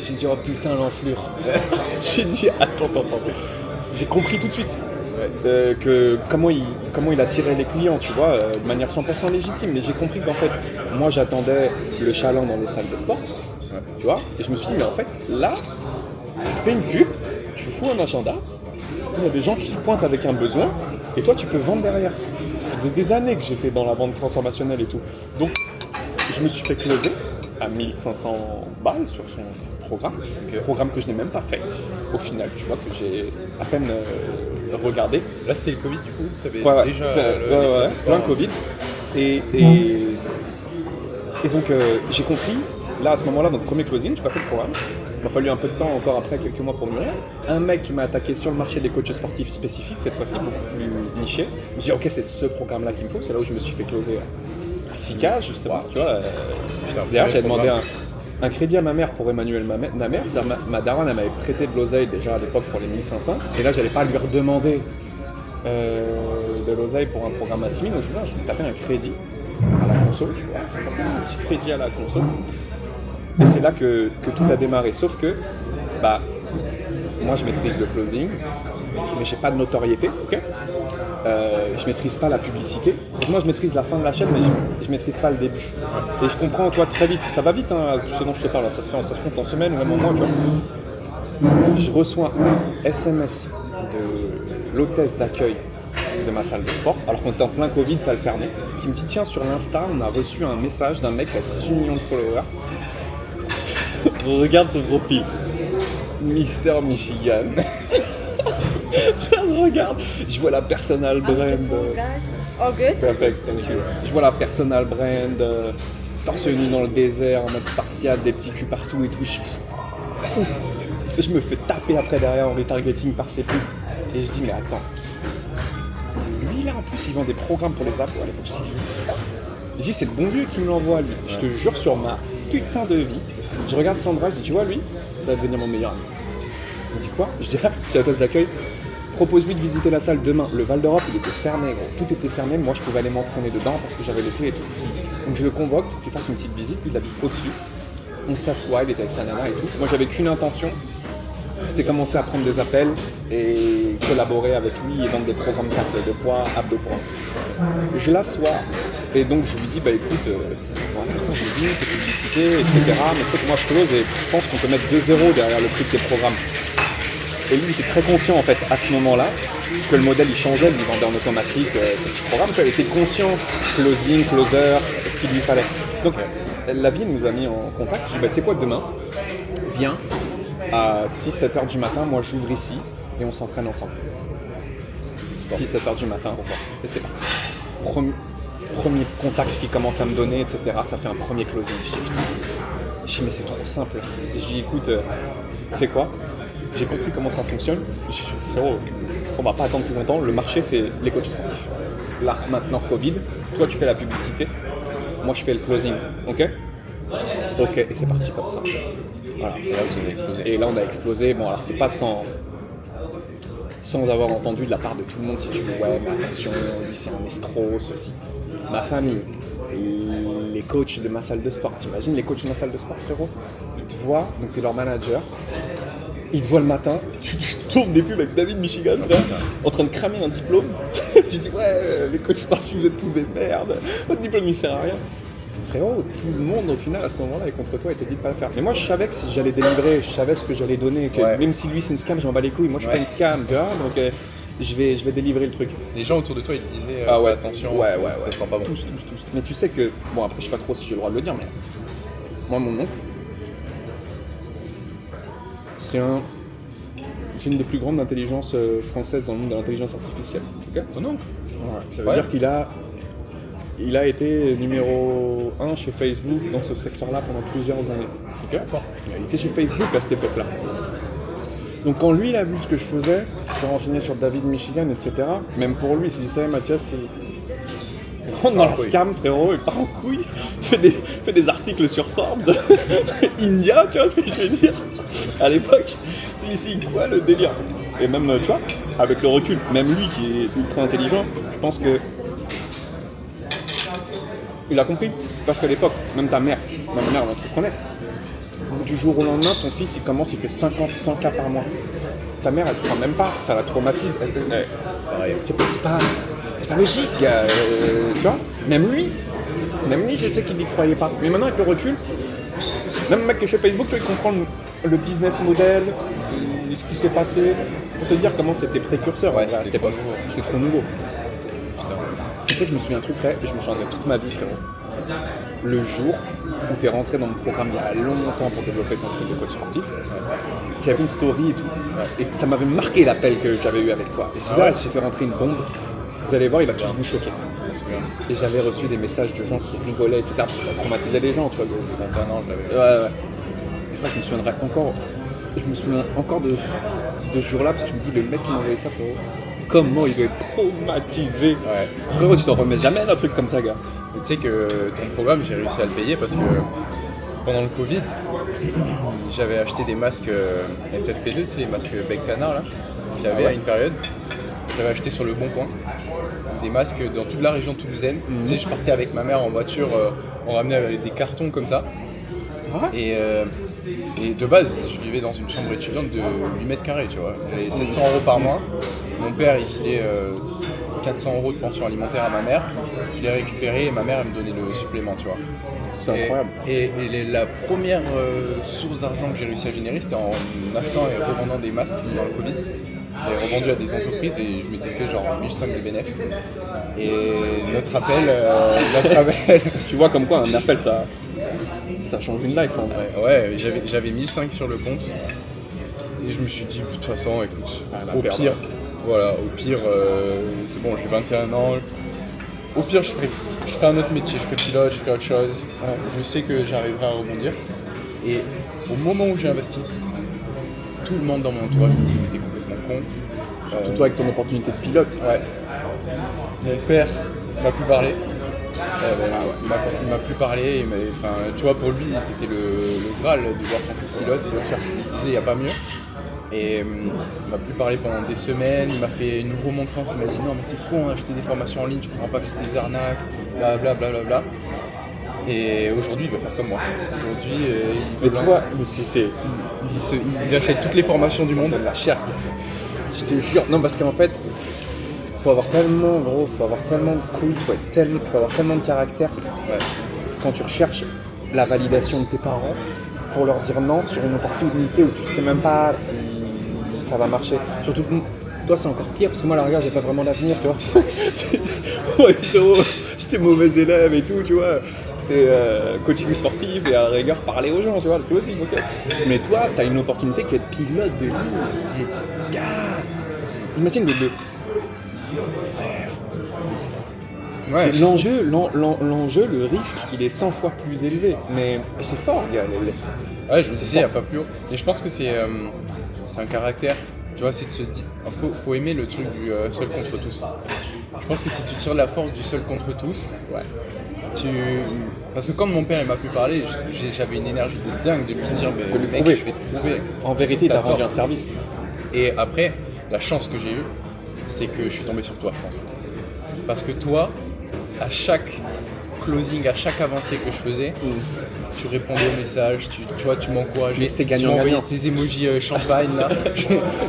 J'ai dit, oh putain, l'enflure. J'ai dit, attends. J'ai compris tout de suite que comment il attirait les clients, tu vois, de manière 100% légitime. Mais j'ai compris qu'en fait, moi j'attendais le chaland dans les salles de sport, tu vois. Et je me suis dit, mais en fait, là, tu fais une pub, tu fous un agenda, il y a des gens qui se pointent avec un besoin, et toi tu peux vendre derrière. Ça faisait des années que j'étais dans la vente transformationnelle et tout. Donc, je me suis fait closer à 1500 balles sur son programme, programme que je n'ai même pas fait au final, tu vois, que j'ai à peine regardé. Là, c'était le Covid, du coup, tu avais déjà plein de Covid. Et donc, j'ai compris, là, à ce moment-là, dans le premier closing, je n'ai pas fait le programme. Il m'a fallu un peu de temps encore après, quelques mois pour mûrir. Un mec qui m'a attaqué sur le marché des coachs sportifs spécifiques, cette fois-ci, beaucoup plus niché. Je me suis dit, ok, c'est ce programme-là qu'il me faut. C'est là où je me suis fait closer à 6K, justement, tu vois. D'ailleurs, j'avais demandé un crédit à ma mère pour Emmanuel ma mère. Ma daronne, elle m'avait prêté de l'oseille déjà à l'époque pour les 1500. Et là, j'allais pas lui redemander de l'oseille pour un programme à 6000. Donc je me tapais un crédit à la console, tu vois. Un petit crédit à la console. Et c'est là que tout a démarré. Sauf que, moi, je maîtrise le closing, mais j'ai pas de notoriété, ok. Je maîtrise pas la publicité. Donc moi je maîtrise la fin de la chaîne, mais je maîtrise pas le début. Et je comprends, toi, très vite, ça va vite, hein, tout ce dont je te parle, ça se compte en semaines ou même en mois, tu vois. Je reçois un SMS de l'hôtesse d'accueil de ma salle de sport, alors qu'on était en plein Covid, ça le fermait, qui me dit tiens, sur l'Insta, on a reçu un message d'un mec qui a 18 millions de followers. Regarde son profil. Mister Michigan. Je regarde, je vois la personal brand. Oh, good. Perfect, thank you. Je vois la personal brand, torse nu dans le désert, en mode spartiate, des petits culs partout et tout. Je me fais taper après derrière en retargeting par ses pubs. Et je dis, mais attends. Lui là en plus, il vend des programmes pour les appos à l'époque. Je dis, c'est le bon vieux qui me l'envoie lui. Je te jure sur ma putain de vie. Je regarde Sandra, je dis, tu vois lui, ça va devenir mon meilleur ami. Il me dit quoi? Je dis, ah, j'ai la place d'accueil. Propose-lui de visiter la salle demain. Le Val d'Europe, il était fermé, gros. Tout était fermé. Moi, je pouvais aller m'entraîner dedans parce que j'avais les clés et tout. Donc, je le convoque pour qu'il fasse une petite visite. Lui, il habite au-dessus. On s'assoit, il était avec sa nana et tout. Moi, j'avais qu'une intention. C'était commencer à prendre des appels et collaborer avec lui et vendre des programmes de perte de poids, abdos poids. Je l'assois et donc je lui dis, écoute, j'ai vu tes publicités, etc. Mais c'est que moi, je close et je pense qu'on peut mettre 2 € derrière le prix de tes programmes. Et lui, il était très conscient en fait à ce moment-là que le modèle il changeait, il vendait en automatique ce petit programme. Il était conscient, closing, closer, ce qu'il lui fallait. Donc la vie nous a mis en contact. Je lui ai dit, tu sais quoi, demain, viens à 6-7 heures du matin, moi j'ouvre ici et on s'entraîne ensemble. 6-7 heures du matin, et c'est parti. Premier contact qu'il commence à me donner, etc. Ça fait un premier closing. Je dis, mais c'est trop simple. Je dis, écoute, tu sais quoi? J'ai compris comment ça fonctionne. Je dis, frérot, on va pas attendre plus longtemps. Le marché, c'est les coachs sportifs. Là, maintenant, Covid, toi, tu fais la publicité. Moi, je fais le closing. Ok, et c'est parti comme ça. Voilà. Et là, vous avez explosé. Et là, on a explosé. Bon, alors, c'est pas sans avoir entendu de la part de tout le monde, si tu veux, ouais, mais attention, lui, c'est un escroc, ceci. Ma famille, les coachs de ma salle de sport, t'imagines les coachs de ma salle de sport, frérot? Ils te voient, donc t'es leur manager. Il te voit le matin, tu tournes des pubs avec David Michigan, en train de cramer un diplôme. Tu dis, ouais, les coachs sportifs, vous êtes tous des merdes, votre diplôme il sert à rien. Frérot, tout le monde au final à ce moment-là est contre toi et te dit de pas le faire. Mais moi je savais que si j'allais délivrer, je savais ce que j'allais donner, que même si lui c'est une scam, je m'en bats les couilles, moi je suis pas une scam, tu vois, donc je vais délivrer le truc. Les gens autour de toi ils te disaient, attention, ça sent pas bon. Tous. Mais tu sais que, bon après je sais pas trop si j'ai le droit de le dire, mais moi mon oncle, c'est une des plus grandes intelligences françaises dans le monde de l'intelligence artificielle. Okay, ton oncle. Ouais. Ça veut dire qu'il a été numéro 1 chez Facebook dans ce secteur-là pendant plusieurs années. Okay. Il était chez Facebook à cette époque-là. Donc quand lui il a vu ce que je faisais, il s'est renseigné sur David Michigan, etc. Même pour lui, s'il savait Mathias, il rentre dans la scam, frérot, il part en couille, fait des articles sur Forbes, India, tu vois ce que je veux dire? À l'époque, c'est ici quoi le délire? Et même, tu vois, avec le recul, même lui qui est ultra intelligent, je pense que il a compris. Parce qu'à l'époque, même ta mère, ma mère l'entreprenait. Du jour au lendemain, ton fils il fait 50, 100 cas par mois. Ta mère elle ne croit même pas, ça la traumatise. C'est pas logique, tu vois. Même lui, je sais qu'il n'y croyait pas. Mais maintenant avec le recul, même le mec qui est chez Facebook, il comprend le business model, ce qui s'est passé. Pour se dire comment c'était précurseur. Ouais, c'était trop nouveau. Putain. Tu sais que je me souviens un truc, et je me souviendrai toute ma vie, frérot. le jour où tu es rentré dans le programme il y a longtemps pour développer ton truc de coach sportif, j'avais fait une story et tout, et ça m'avait marqué l'appel que j'avais eu avec toi. Et je dis, là, j'ai fait rentrer une bombe, vous allez voir, il va tous vous choquer. Et j'avais reçu des messages de gens qui rigolaient, etc. Parce que ça traumatisait les gens, tu vois. 21 ans, je l'avais. Ouais. Et je crois que je me souviens encore de ce jour-là, parce que je me dis, le mec qui m'a envoyé ça, frérot, comment il doit être traumatisé. Ouais. Frérot, tu t'en remets jamais d'un truc comme ça, gars. Mais tu sais que ton programme, j'ai réussi à le payer parce que pendant le Covid, j'avais acheté des masques FFP2, tu sais, les masques bec canard là. J'avais à une période, j'avais acheté sur le Bon Coin des masques dans toute la région toulousaine. Tu sais, je partais avec ma mère en voiture, on ramenait des cartons comme ça. Et de base, je vivais dans une chambre étudiante de 8 mètres carrés, tu vois. J'avais 700 € par mois. Mon père, il filait 400 € de pension alimentaire à ma mère. Je l'ai récupéré et ma mère, elle me donnait le supplément, tu vois. C'est incroyable. Et la première source d'argent que j'ai réussi à générer, c'était en achetant et revendant des masques dans le Covid. J'ai revendu à des entreprises et je m'étais fait genre 1500 de bénéfices. Et notre appel... Tu vois comme quoi un appel, ça change une life en vrai. Ouais, j'avais 1500 sur le compte. Et je me suis dit, de toute façon, écoute, au pire, c'est bon, j'ai 21 ans. Au pire, je ferai un autre métier, je ferai pilote, je ferai autre chose. Je sais que j'arriverai à rebondir. Et au moment où j'ai investi, tout le monde dans mon entourage me dit que t'es complètement con. Surtout toi avec ton opportunité de pilote. Ouais. Mon père m'a plus parlé. Il m'a plus parlé. Tu vois, pour lui, c'était le Graal de voir son fils pilote. Il se disait, il n'y a pas mieux. Et il m'a plus parlé pendant des semaines, il m'a fait une remontrance, il m'a dit non mais t'es con à acheter des formations en ligne, tu comprends pas que c'est des arnaques, blablabla. Et aujourd'hui il va faire comme moi. Aujourd'hui il achète toutes les formations du monde. La chair, je te jure. Non parce qu'en fait, faut avoir tellement de couilles, faut avoir tellement de caractère. Ouais. Quand tu recherches la validation de tes parents pour leur dire non sur une opportunité où tu sais même pas si ça va marcher. Surtout que toi c'est encore pire parce que moi la regarde j'ai pas vraiment d'avenir, tu vois. J'étais mauvais élève et tout, tu vois. C'était coaching sportif et à rigueur parler aux gens, tu vois, toi aussi, ok. Mais toi t'as une opportunité qui est de pilote de ligne. Gars, imagine les deux. Ouais. C'est l'enjeu, le risque, il est 100 fois plus élevé. Mais c'est fort, gars. Ouais, je sais, il n'y a pas plus haut. Et je pense que c'est un caractère, tu vois, c'est de se dire, faut aimer le truc du seul contre tous. Je pense que si tu tires la force du seul contre tous, parce que quand mon père il m'a pu parler, j'avais une énergie de dingue de lui dire, mais mec, je vais te prouver. En vérité, t'as rendu un service. Et après, la chance que j'ai eue, c'est que je suis tombé sur toi, je pense. Parce que toi, à chaque closing, à chaque avancée que je faisais, tu répondais aux messages, tu vois, tu m'encourageais, c'était tu m'envoyais tes emojis champagne là.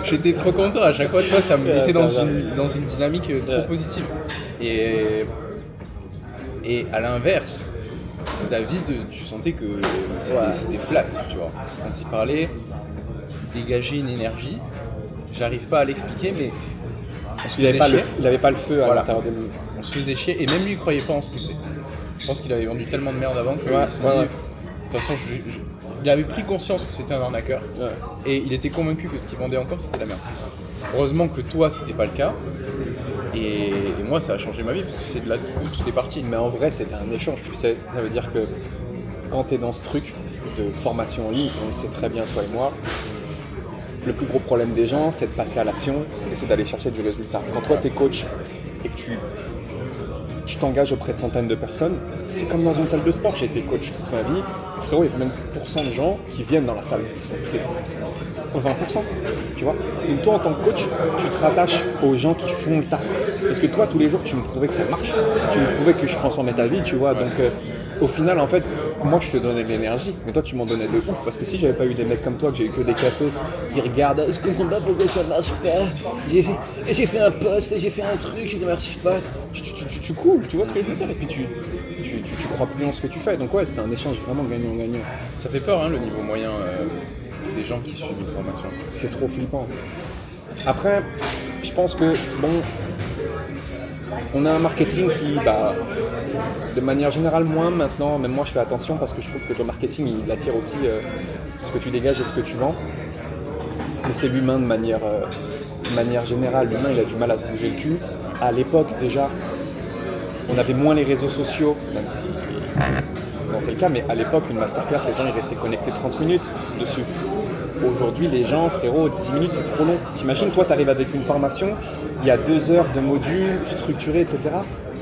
J'étais trop content à chaque fois, tu vois, ça me mettait dans une dynamique trop positive. Et à l'inverse, David, tu sentais que c'était flat, tu vois. Quand il parlait, il dégageait une énergie, j'arrive pas à l'expliquer, mais il avait pas le feu à l'intérieur de lui. On se faisait chier et même lui il croyait pas en ce qu'il faisait. Je pense qu'il avait vendu tellement de merde avant que de toute façon il avait pris conscience que c'était un arnaqueur et il était convaincu que ce qu'il vendait encore c'était de la merde. Heureusement que toi c'était pas le cas et moi ça a changé ma vie parce que c'est de là où tout est parti. Mais en vrai c'était un échange, tu sais, ça veut dire que quand t'es dans ce truc de formation en ligne, on le sait très bien toi et moi, le plus gros problème des gens, c'est de passer à l'action et c'est d'aller chercher du résultat. Quand toi, tu es coach et que tu t'engages auprès de centaines de personnes, c'est comme dans une salle de sport. J'ai été coach toute ma vie. Frérot, il y a même % de gens qui viennent dans la salle, qui s'inscrivent. 20%, tu vois. Donc toi, en tant que coach, tu te rattaches aux gens qui font le taf. Parce que toi, tous les jours, tu me prouvais que ça marche. Tu me prouvais que je transformais ta vie, tu vois. Donc au final, en fait, moi, je te donnais de l'énergie. Mais toi, tu m'en donnais de ouf. Parce que si j'avais pas eu des mecs comme toi, que j'ai eu que des cassos qui regardent, je comprends pas pourquoi ça marche pas. J'ai fait un post, j'ai fait un truc, ça marche pas. Tu coules, tu vois ce que je veux dire. Et puis tu crois plus en ce que tu fais. Donc ouais, c'était un échange vraiment gagnant-gagnant. Ça fait peur, hein, le niveau moyen des gens qui suivent une formation. C'est trop flippant. Après, je pense que, bon, On a un marketing qui, de manière générale, moins maintenant, même moi je fais attention parce que je trouve que ton marketing il attire aussi ce que tu dégages et ce que tu vends. Mais c'est l'humain de manière générale. L'humain il a du mal à se bouger le cul. À l'époque déjà, on avait moins les réseaux sociaux, même si c'est le cas, mais à l'époque, une masterclass, les gens ils restaient connectés 30 minutes dessus. Aujourd'hui, les gens, frérot, 10 minutes c'est trop long. T'imagines, toi, t'arrives avec une formation, il y a 2 heures de modules structurés, etc.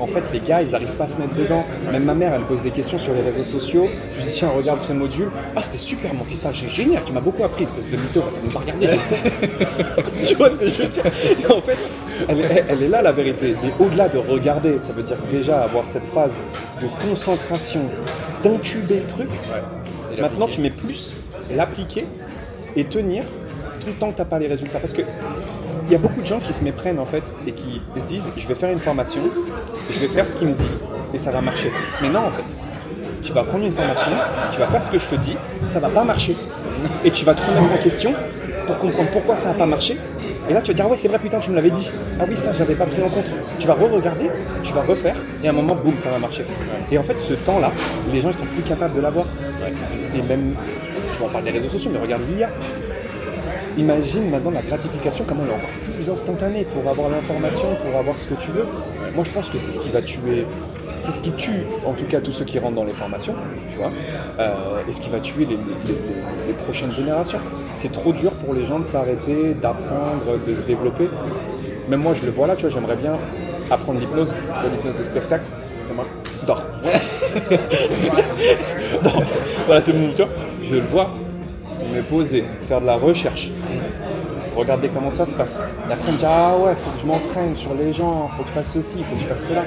En fait, les gars, ils n'arrivent pas à se mettre dedans. Même ma mère, elle me pose des questions sur les réseaux sociaux. Je lui dis, tiens, regarde ce module. Ah, c'était super, mon fils, ça, c'est génial, tu m'as beaucoup appris, espèce de mytho. Elle m'a regardé, je le sais. Tu vois ce que je veux dire? Et en fait, elle est là, la vérité. Et au-delà de regarder, ça veut dire déjà avoir cette phase de concentration, d'incuber le truc. Ouais. Maintenant, tu mets plus l'appliquer et tenir tout le temps que tu n'as pas les résultats. Parce que il y a beaucoup de gens qui se méprennent en fait et qui se disent je vais faire une formation, je vais faire ce qu'il me dit et ça va marcher. Mais non en fait, tu vas prendre une formation, tu vas faire ce que je te dis, ça va pas marcher. Et tu vas te remettre en question pour comprendre pourquoi ça n'a pas marché. Et là tu vas dire ah ouais c'est vrai putain tu me l'avais dit. Ah oui ça j'avais pas pris en compte. Tu vas re-regarder, tu vas refaire et à un moment boum ça va marcher. Et en fait ce temps-là, les gens ils sont plus capables de l'avoir. Et même, tu vas en parler des réseaux sociaux mais regarde l'IA. Imagine maintenant la gratification, comment elle est encore plus instantanée pour avoir l'information, pour avoir ce que tu veux. Moi je pense que c'est ce qui va tuer, c'est ce qui tue en tout cas tous ceux qui rentrent dans les formations, tu vois, et ce qui va tuer les prochaines générations. C'est trop dur pour les gens de s'arrêter, d'apprendre, de se développer. Même moi je le vois là, tu vois, j'aimerais bien apprendre l'hypnose de spectacle. C'est moi, dors. Dors. Voilà c'est mon, tu vois, je le vois. Me poser, faire de la recherche, regarder comment ça se passe. Et après, on me dit ah ouais, faut que je m'entraîne sur les gens, faut que je fasse ceci, faut que je fasse cela.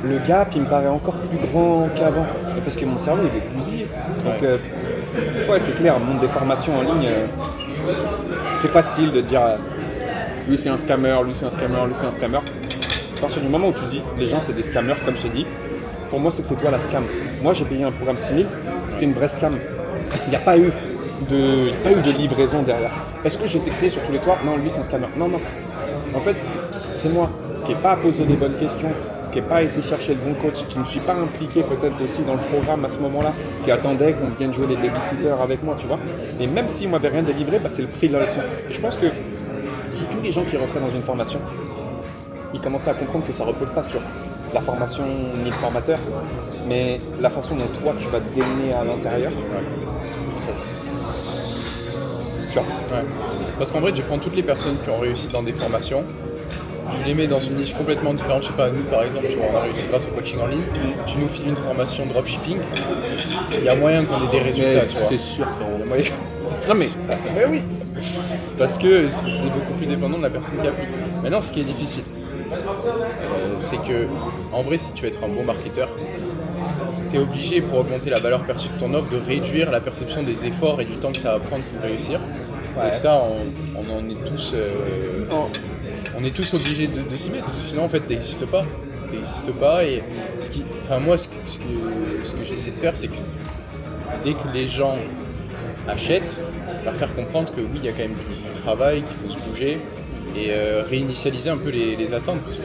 Le gap, il me paraît encore plus grand qu'avant. Et parce que mon cerveau, il est bousillé. Donc, ouais, c'est clair, le monde des formations en ligne, c'est facile de dire lui c'est un scammer, lui c'est un scammer, lui c'est un scammer. À partir du moment où tu dis les gens c'est des scammers, comme je t'ai dit, pour moi c'est que c'est toi la scam. Moi j'ai payé un programme 6000, c'était une vraie scam. Il n'y a pas eu de livraison derrière. Est-ce que j'ai été créé sur tous les toits? Non, lui c'est un scammer. Non. En fait, c'est moi qui n'ai pas posé les bonnes questions, qui n'ai pas été chercher le bon coach, qui ne me suis pas impliqué peut-être aussi dans le programme à ce moment-là, qui attendait qu'on vienne jouer les babysitters avec moi, tu vois. Et même s'il ne m'avait rien délivré, c'est le prix de la leçon. Et je pense que si tous les gens qui rentraient dans une formation, ils commençaient à comprendre que ça ne repose pas sur la formation ni le formateur, mais la façon dont toi tu vas te démener à l'intérieur, ça. Tu vois. Ouais. Parce qu'en vrai, tu prends toutes les personnes qui ont réussi dans des formations, tu les mets dans une niche complètement différente. Je sais pas, nous par exemple, tu vois, on a réussi grâce au coaching en ligne, tu nous files une formation dropshipping, il y a moyen qu'on ait des résultats, tu vois. C'est sûr. Non mais oui. Parce que c'est beaucoup plus dépendant de la personne qui applique. Maintenant, ce qui est difficile, c'est que, en vrai, si tu veux être un bon marketeur, tu es obligé, pour augmenter la valeur perçue de ton offre, de réduire la perception des efforts et du temps que ça va prendre pour réussir. Ouais. Et ça, on en est tous, on est tous obligés de s'y mettre, parce que sinon, en fait, t'existes pas. Et moi, ce que j'essaie de faire, c'est que dès que les gens achètent, leur faire comprendre que oui, il y a quand même du travail, qu'il faut se bouger, et réinitialiser un peu les attentes, parce que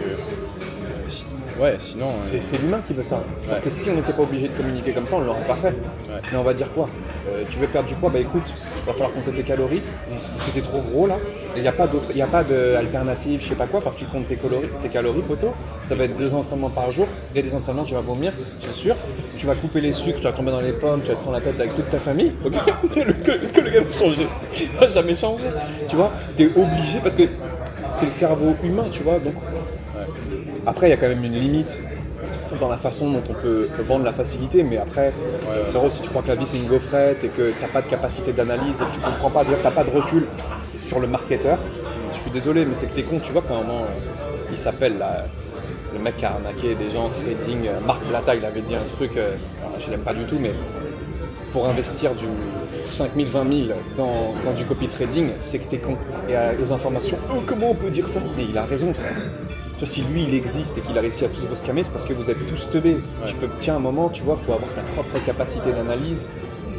sinon... C'est l'humain qui veut ça. Parce que si on n'était pas obligé de communiquer comme ça, on ne l'aurait pas fait. Ouais. Mais on va dire quoi? Tu veux perdre du poids? Bah écoute, il va falloir compter tes calories. C'était trop gros là. Il n'y a pas d'alternative, je sais pas quoi. Parce que tu comptes tes calories, poteau. Ça va être 2 entraînements par jour. Et des entraînements, tu vas vomir, c'est sûr. Tu vas couper les sucres, tu vas tomber dans les pommes, tu vas te prendre la tête avec toute ta famille. Est-ce que le gars va changer? Il va jamais changer. Tu vois, tu es obligé parce que c'est le cerveau humain, tu vois. Donc, après, il y a quand même une limite dans la façon dont on peut vendre la facilité, mais après, frérot, si tu crois que la vie c'est une gaufrette et que tu n'as pas de capacité d'analyse et que tu comprends pas, d'ailleurs tu n'as pas de recul sur le marketeur, je suis désolé, mais c'est que t'es con, tu vois qu'à un moment, il s'appelle là, le mec qui a arnaqué des gens en trading, Marc Blatta, il avait dit un truc, je l'aime pas du tout, mais pour investir du 5 000, 20 000 dans du copy trading, c'est que t'es con. Et aux informations, comment on peut dire ça? Mais il a raison, frère. Si lui il existe et qu'il a réussi à tous vous scammer, c'est parce que vous êtes tous teubés. À un moment, tu vois, il faut avoir ta propre capacité d'analyse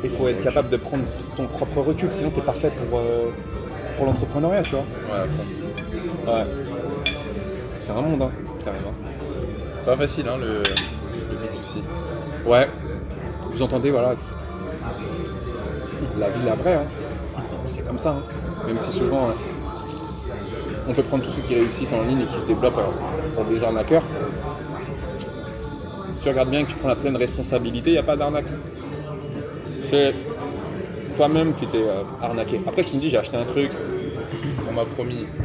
et il faut être capable de prendre ton propre recul, sinon t'es pas fait pour l'entrepreneuriat, tu vois. Ouais. C'est un monde, hein, carrément. Pas facile, hein, le B2C. Ouais, vous entendez, voilà, la vie d'après, hein. C'est comme ça, hein. Même si souvent, on peut prendre tous ceux qui réussissent en ligne et qui se développent pour des arnaqueurs. Si tu regardes bien que tu prends la pleine responsabilité, il n'y a pas d'arnaque. C'est toi-même qui t'es arnaqué. Après, tu me dis, j'ai acheté un truc, on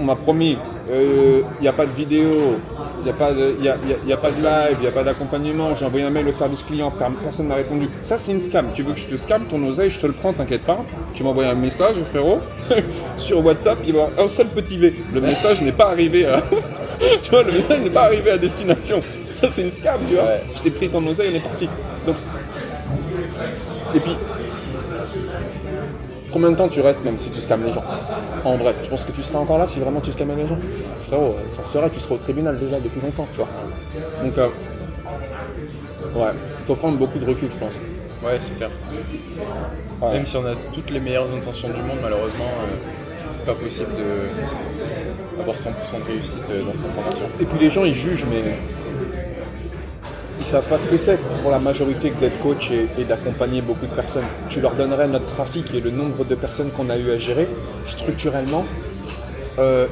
m'a promis, il n'y a pas de vidéo, il n'y a pas de live, il n'y a pas d'accompagnement, j'ai envoyé un mail au service client, personne n'a répondu. Ça, c'est une scam. Tu veux que je te scam ton oseille, je te le prends, t'inquiète pas. Tu m'envoies un message, frérot, sur WhatsApp, il va y avoir un seul petit V. Le message n'est pas arrivé à... tu vois, le message n'est pas arrivé à destination. Ça, c'est une scam, tu vois. Ouais. Je t'ai pris ton oseille, on est parti. Donc... Et puis... Combien de temps tu restes même si tu scammes les gens? En vrai, tu penses que tu seras encore là si vraiment tu scammais les gens? Frérot, ça serait, tu serais au tribunal déjà depuis longtemps, tu vois. Donc, ouais, il faut prendre beaucoup de recul, je pense. Ouais, c'est clair. Ouais. Même si on a toutes les meilleures intentions du monde, malheureusement, c'est pas possible d'avoir 100% de réussite dans cette formation. Et puis les gens, ils jugent, mais ils savent pas ce que c'est pour la majorité que d'être coach et d'accompagner beaucoup de personnes. Tu leur donnerais notre trafic et le nombre de personnes qu'on a eu à gérer, structurellement,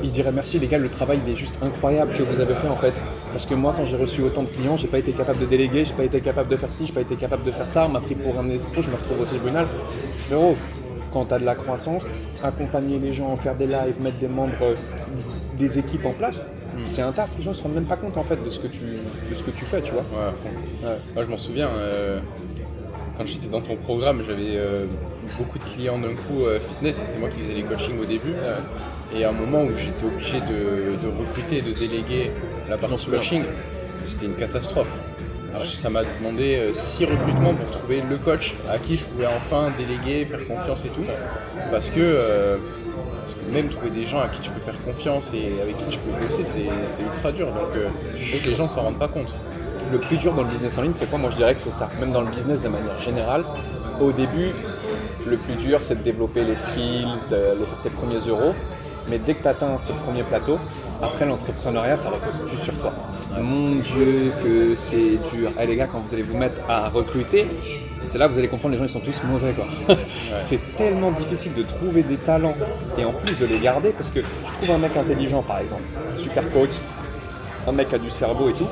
ils diraient merci les gars, le travail il est juste incroyable que vous avez fait en fait. Parce que moi quand j'ai reçu autant de clients, j'ai pas été capable de déléguer, j'ai pas été capable de faire ci, j'ai pas été capable de faire ça, on m'a pris pour un escroc, je me retrouve au tribunal. Frérot, quand tu as de la croissance, accompagner les gens, faire des lives, mettre des membres, des équipes en place, c'est un taf, les gens ne se rendent même pas compte en fait de ce que tu fais, tu vois. Ouais. Moi je m'en souviens, quand j'étais dans ton programme, j'avais beaucoup de clients d'un coup fitness, c'était moi qui faisais les coachings au début. Et à un moment où j'étais obligé de recruter et de déléguer la partie coaching, c'était une catastrophe. Alors, ça m'a demandé 6 recrutements pour trouver le coach à qui je pouvais enfin déléguer, faire confiance et tout. Parce que même trouver des gens à qui tu peux faire confiance et avec qui tu peux bosser, c'est ultra dur. Donc les gens s'en rendent pas compte. Le plus dur dans le business en ligne, c'est quoi? Moi je dirais que c'est ça. Même dans le business de manière générale, au début, le plus dur c'est de développer les skills, de faire tes premiers euros. Mais dès que tu atteins ce premier plateau, après l'entrepreneuriat, ça repose plus sur toi. Mon Dieu, que c'est dur. Les gars, quand vous allez vous mettre à recruter, c'est là que vous allez comprendre les gens ils sont tous mauvais quoi. C'est tellement difficile de trouver des talents et en plus de les garder parce que tu trouves un mec intelligent par exemple, super coach, un mec qui a du cerveau et tout.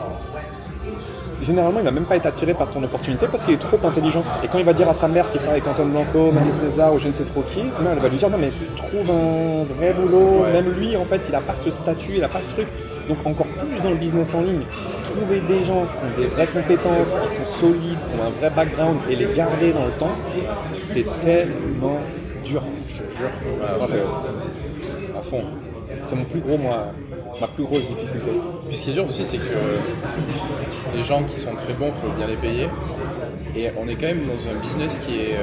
Généralement, il va même pas être attiré par ton opportunité parce qu'il est trop intelligent. Et quand il va dire à sa mère qui travaille avec Antoine Blanco, Mathis Nézard ou je ne sais trop qui, elle va lui dire non mais trouve un vrai boulot. Ouais. Même lui, en fait, il n'a pas ce statut, il n'a pas ce truc. Donc encore plus dans le business en ligne, trouver des gens qui ont des vraies compétences, qui sont solides, qui ont un vrai background et les garder dans le temps, c'est tellement dur. Je te jure. À fond. C'est mon plus gros, ma plus grosse difficulté. Puis ce qui est dur aussi, c'est que les gens qui sont très bons, il faut bien les payer. Et on est quand même dans un business qui est,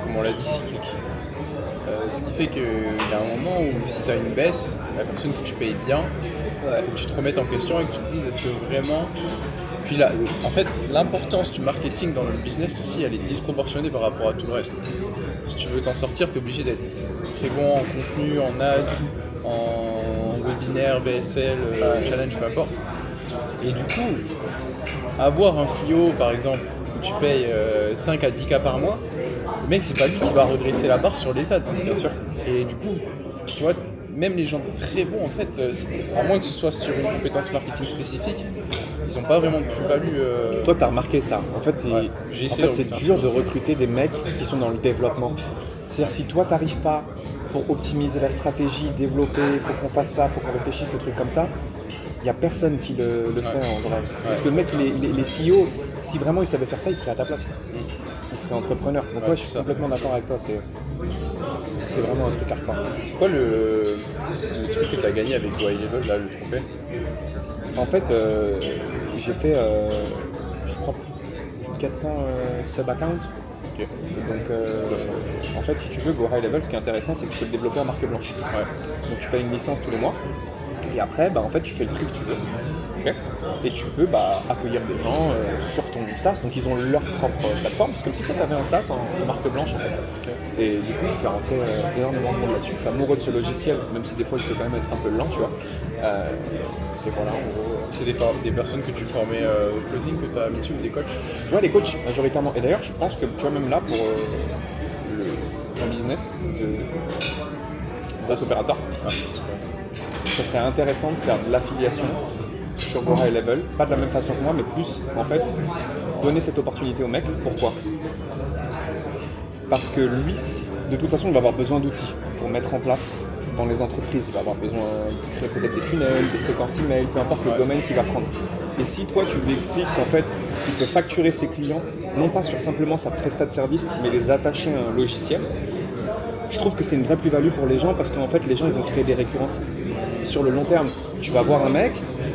comme on l'a dit, cyclique. Ce qui fait qu'il y a un moment où si tu as une baisse, la personne que tu payes bien, tu te remettes en question et que tu te dises est-ce que vraiment... Puis là, en fait, l'importance du marketing dans le business aussi, elle est disproportionnée par rapport à tout le reste. Si tu veux t'en sortir, tu es obligé d'être très bon en contenu, en ads, en webinaire, BSL, challenge, peu importe. Et du coup, avoir un CEO par exemple où tu payes 5 à 10K par mois, le mec c'est pas lui qui va redresser la barre sur les ads, bien sûr. Et du coup, tu vois, même les gens très bons en fait, à moins que ce soit sur une compétence marketing spécifique, ils n'ont pas vraiment de plus-value. Toi t'as remarqué ça, en fait, c'est dur de recruter des mecs qui sont dans le développement. C'est-à-dire si toi t'arrives pas pour optimiser la stratégie, développer, il faut qu'on fasse ça, il faut qu'on réfléchisse, des trucs comme ça, il n'y a personne qui le fait en vrai. Parce que le mec, il est CEO, si vraiment il savait faire ça, il serait à ta place. Il serait entrepreneur. Donc ouais, je suis complètement d'accord avec toi, c'est vraiment un truc hardcore. C'est quoi le truc que tu as gagné avec Y-Level, là, le trophée? En fait, j'ai fait, je crois, 400 sub-accounts. Okay. Donc, en fait, si tu veux, Go High Level, ce qui est intéressant, c'est que tu peux le développer en marque blanche. Ouais. Donc, tu payes une licence tous les mois. Et après, en fait, tu fais le prix que tu veux. Okay. Et tu peux accueillir des gens sur ton SaaS. Donc, ils ont leur propre plateforme. C'est comme si tu avais un SaaS en marque blanche, en fait. Okay. Et du coup, je fais rentrer énormément de monde là-dessus. Je suis amoureux de ce logiciel, même si des fois, il peut quand même être un peu lent, tu vois. Et voilà, en gros. C'est des personnes que tu formais au closing, que tu as mis dessus, ou des coachs? Ouais, les coachs, majoritairement. Et d'ailleurs, je pense que tu vois, même là, pour ton business d'opérateur, ça serait intéressant de faire de l'affiliation sur Go High Level. Pas de la même façon que moi, mais plus, en fait, donner cette opportunité au mec. Pourquoi? Parce que lui, de toute façon, il va avoir besoin d'outils pour mettre en place dans les entreprises. Il va avoir besoin de créer peut-être des funnels, des séquences email, peu importe le domaine qu'il va prendre. Et si toi, tu lui expliques qu'en fait, il peut facturer ses clients, non pas sur simplement sa prestat de service, mais les attacher à un logiciel, je trouve que c'est une vraie plus-value pour les gens parce qu'en fait, les gens ils vont créer des récurrences. Sur le long terme, tu vas voir un mec,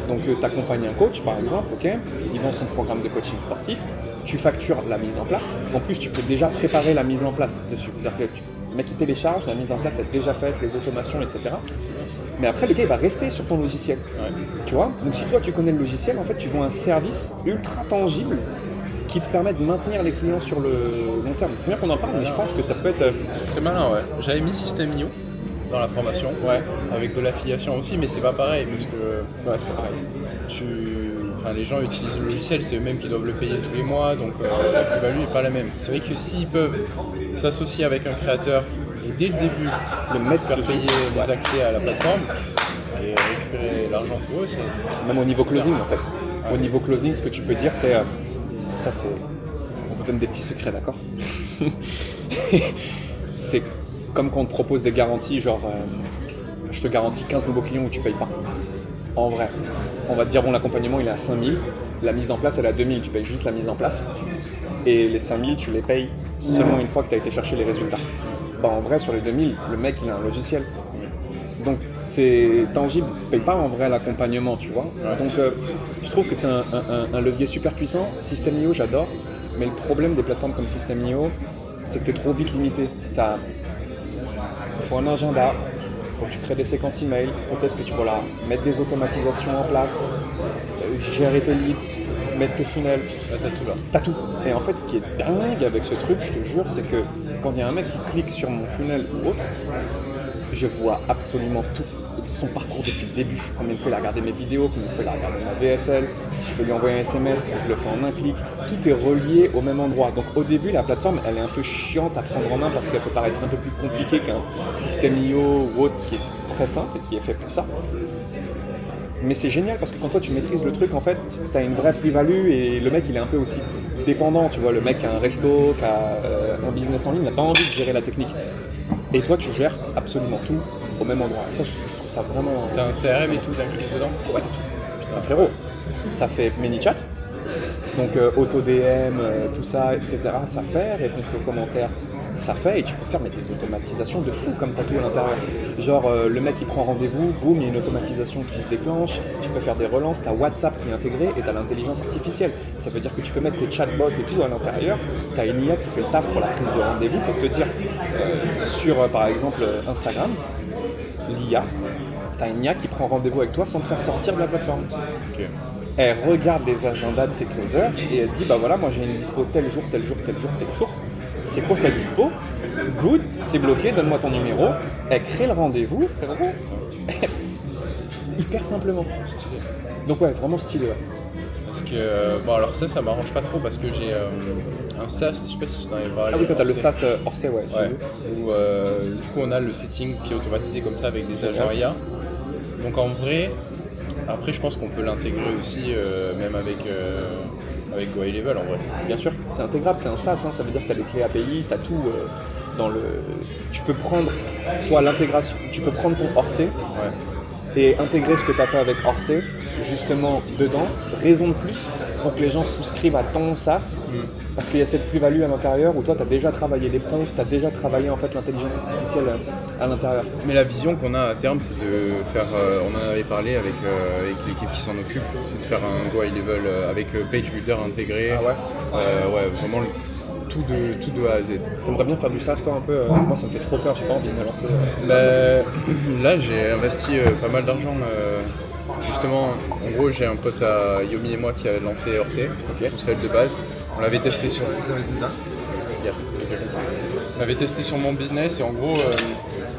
donc tu accompagnes un coach par exemple, ok, il vend son programme de coaching sportif, tu factures la mise en place. En plus, tu peux déjà préparer la mise en place dessus. C'est-à-dire que le mec il télécharge, la mise en place est déjà faite, les automations, etc. Mais après, le gars il va rester sur ton logiciel. Tu vois? Donc si toi tu connais le logiciel, en fait tu vends un service ultra tangible qui te permet de maintenir les clients sur le long terme. C'est bien qu'on en parle, mais je pense que ça peut être... Très malin, ouais. J'avais mis System.io dans la formation, avec de l'affiliation aussi, mais c'est pas pareil, parce que c'est pareil. Les gens utilisent le logiciel, c'est eux-mêmes qui doivent le payer tous les mois, donc la plus-value n'est pas la même. C'est vrai que s'ils peuvent s'associer avec un créateur et dès le début le mettre faire payer les accès à la plateforme et récupérer l'argent pour eux, c'est... Même au niveau closing, en fait. Au niveau closing, ce que tu peux dire, c'est... ça, c'est... On vous donne des petits secrets, d'accord? C'est comme quand on te propose des garanties, genre... je te garantis 15 nouveaux clients où tu payes pas. En vrai, on va te dire, bon, l'accompagnement, il est à 5000. La mise en place, elle est à 2000. Tu payes juste la mise en place. Et les 5000, tu les payes seulement une fois que tu as été chercher les résultats. Bah, en vrai, sur les 2000, le mec, il a un logiciel. Donc, c'est tangible. Tu ne payes pas en vrai l'accompagnement, tu vois. Donc, je trouve que c'est un levier super puissant. System.io, j'adore. Mais le problème des plateformes comme System.io, c'est que tu es trop vite limité. Il faut un agenda. Faut que tu crées des séquences email, peut-être que tu vas mettre des automatisations en place, gérer tes leads, mettre tes funnels. Là, t'as tout là. T'as tout. Et en fait, ce qui est dingue avec ce truc, je te jure, c'est que quand il y a un mec qui clique sur mon funnel ou autre, je vois absolument tout. Son parcours depuis le début, combien il fait regarder mes vidéos, combien il fait regarder ma VSL, si je veux lui envoyer un SMS, je le fais en un clic. Tout est relié au même endroit. Donc au début, la plateforme, elle est un peu chiante à prendre en main parce qu'elle peut paraître un peu plus compliquée qu'un System.io ou autre qui est très simple et qui est fait pour ça. Mais c'est génial parce que quand toi tu maîtrises le truc, en fait, tu as une vraie plus-value et le mec il est un peu aussi dépendant. Tu vois, le mec qui a un resto, qui a un business en ligne, il n'a pas envie de gérer la technique. Et toi tu gères absolument tout au même endroit. Et ça, je trouve ça vraiment... T'as un CRM et tout d'inclus dedans? Ouais, putain, frérot, ça fait ManyChat, donc auto-DM, tout ça, etc. Ça fait, réponse aux commentaires, ça fait, et tu peux faire des automatisations de fou comme t'as tout à l'intérieur. Genre le mec il prend rendez-vous, boum, il y a une automatisation qui se déclenche, tu peux faire des relances, t'as WhatsApp qui est intégré et t'as l'intelligence artificielle. Ça veut dire que tu peux mettre tes chatbots et tout à l'intérieur, t'as une IA qui fait le taf pour la prise de rendez-vous pour te dire sur par exemple Instagram, l'IA, t'as une IA qui prend rendez-vous avec toi sans te faire sortir de la plateforme. Okay. Elle regarde les agendas de tes closers et elle dit bah voilà, moi j'ai une dispo tel jour, tel jour, tel jour, tel jour. C'est quoi ta dispo? Good, c'est bloqué, donne-moi ton numéro. Elle crée le rendez-vous, hyper simplement. Donc ouais, vraiment stylé. Ouais. Parce que, bon alors ça m'arrange pas trop parce que j'ai un SaaS, je sais pas si tu en avais parlé. Ah oui, toi t'as le SaaS Orsay, ouais. Où du coup on a le setting qui est automatisé comme ça avec des agents IA. Donc en vrai, après je pense qu'on peut l'intégrer aussi même avec Go High Level en vrai. Bien sûr, c'est intégrable, c'est un SaaS, hein, ça veut dire que tu as les clés API, tu as tout dans le... Tu peux prendre, toi, l'intégration, tu peux prendre ton Orsay et intégrer ce que tu as fait avec Orsay, justement, dedans, raison de plus, pour que les gens souscrivent à ton SaaS, parce qu'il y a cette plus-value à l'intérieur où toi, tu as déjà travaillé les prompts, tu as déjà travaillé en fait l'intelligence artificielle à l'intérieur. Mais la vision qu'on a à terme, c'est de faire, on en avait parlé avec l'équipe qui s'en occupe, c'est de faire un Go High Level avec Page Builder intégré. Ah ouais? Ouais, vraiment tout de A à Z. T'aimerais bien faire du SaaS toi un peu? Moi ça me fait trop peur, j'ai pas envie de me lancer. Là j'ai investi pas mal d'argent. Justement, en gros, j'ai un pote à Yomi et moi qui a lancé Orsay, tout seul de base. On l'avait testé sur... On l'avait testé sur mon business et en gros,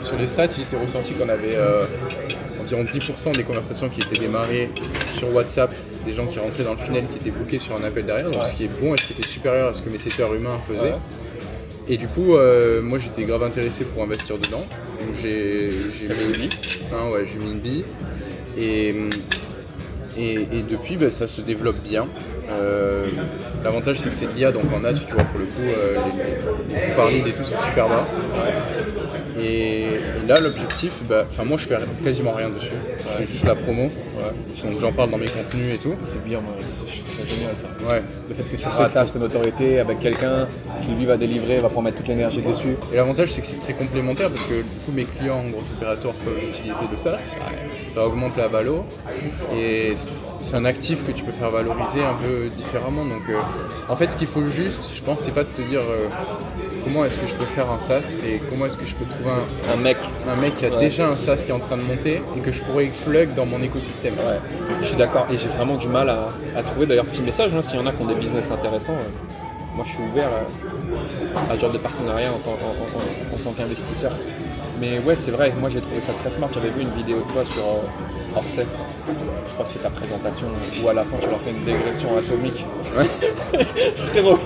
sur les stats, il était ressenti qu'on avait environ 10% des conversations qui étaient démarrées sur WhatsApp, des gens qui rentraient dans le funnel qui étaient bloqués sur un appel derrière, donc ce qui est bon et ce qui était supérieur à ce que mes setters humains faisaient. Et du coup, moi j'étais grave intéressé pour investir dedans. Donc j'ai mis une bille. Et depuis, ça se développe bien. L'avantage c'est que c'est de l'IA, donc en ads, tu vois, pour le coup, les coûts par lead et tout sont super bas. Et là, l'objectif, moi je fais quasiment rien dessus. Je fais juste la promo. Donc j'en parle dans mes contenus et tout. C'est bien, moi, c'est génial ça. Ouais. Le fait que tu rattaches ta notoriété avec quelqu'un qui lui va délivrer, va pouvoir mettre toute l'énergie dessus. Et l'avantage c'est que c'est très complémentaire parce que tous mes clients en gros opérateurs peuvent utiliser le SaaS. Ça augmente la valo et c'est un actif que tu peux faire valoriser un peu différemment. Donc en fait ce qu'il faut juste, je pense, c'est pas de te dire comment est-ce que je peux faire un SaaS, c'est comment est-ce que je peux trouver un mec qui a déjà un SaaS qui est en train de monter et que je pourrais plug dans mon écosystème. Ouais, je suis d'accord et j'ai vraiment du mal à trouver, d'ailleurs petit message, s'il y en a qui ont des business intéressants, moi je suis ouvert à ce genre de partenariat en tant qu'investisseur. Mais ouais, c'est vrai, moi j'ai trouvé ça très smart. J'avais vu une vidéo de toi sur Orsay, je crois que c'est ta présentation, où à la fin tu leur fais une dégression atomique. Ouais. Frérot,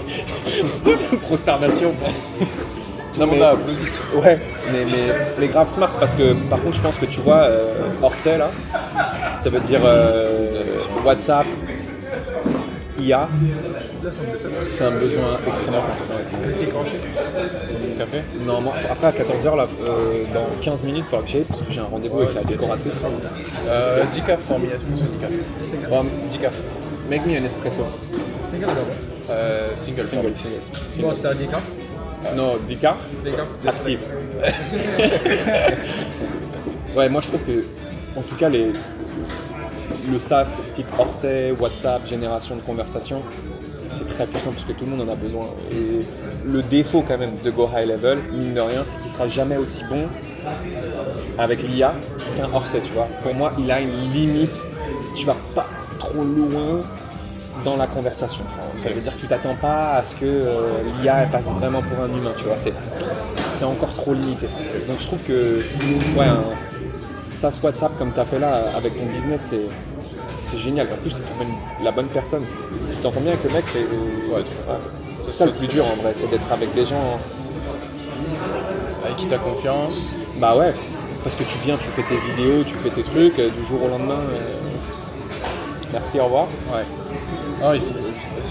prosternation. Non mais ouais, mais grave smart parce que par contre je pense que tu vois Orsay là, ça veut dire WhatsApp, IA, c'est un besoin extrêmement fort. Café ? Non, moi, après à 14h, là, dans 15 minutes, il faudra que j'aille parce que j'ai un rendez-vous avec la décoratrice. 10 cafés for me, espresso 10 cafés. 10 cafés. Make me an espresso. Single or double? Single. What, decaf? Non, decaf. Decaf. Active. Ouais, moi je trouve que, en tout cas, le SaaS type Orsay, WhatsApp, génération de conversation, c'est très puissant parce que tout le monde en a besoin. Et le défaut quand même de Go High Level, mine de rien, c'est qu'il sera jamais aussi bon avec l'IA qu'un Orsay, tu vois. Pour moi, il a une limite si tu vas pas trop loin dans la conversation. Ça veut dire que tu t'attends pas à ce que l'IA passe vraiment pour un humain, tu vois. C'est encore trop limité. Donc je trouve que un SaaS WhatsApp comme tu as fait là avec ton business, c'est génial. En plus, c'est la bonne personne. Tu t'entends bien avec le mec. C'est ça le plus dur en vrai, c'est d'être avec des gens avec qui tu as confiance. Bah ouais, parce que tu viens, tu fais tes vidéos, tu fais tes trucs, du jour au lendemain. Merci, au revoir. Ouais.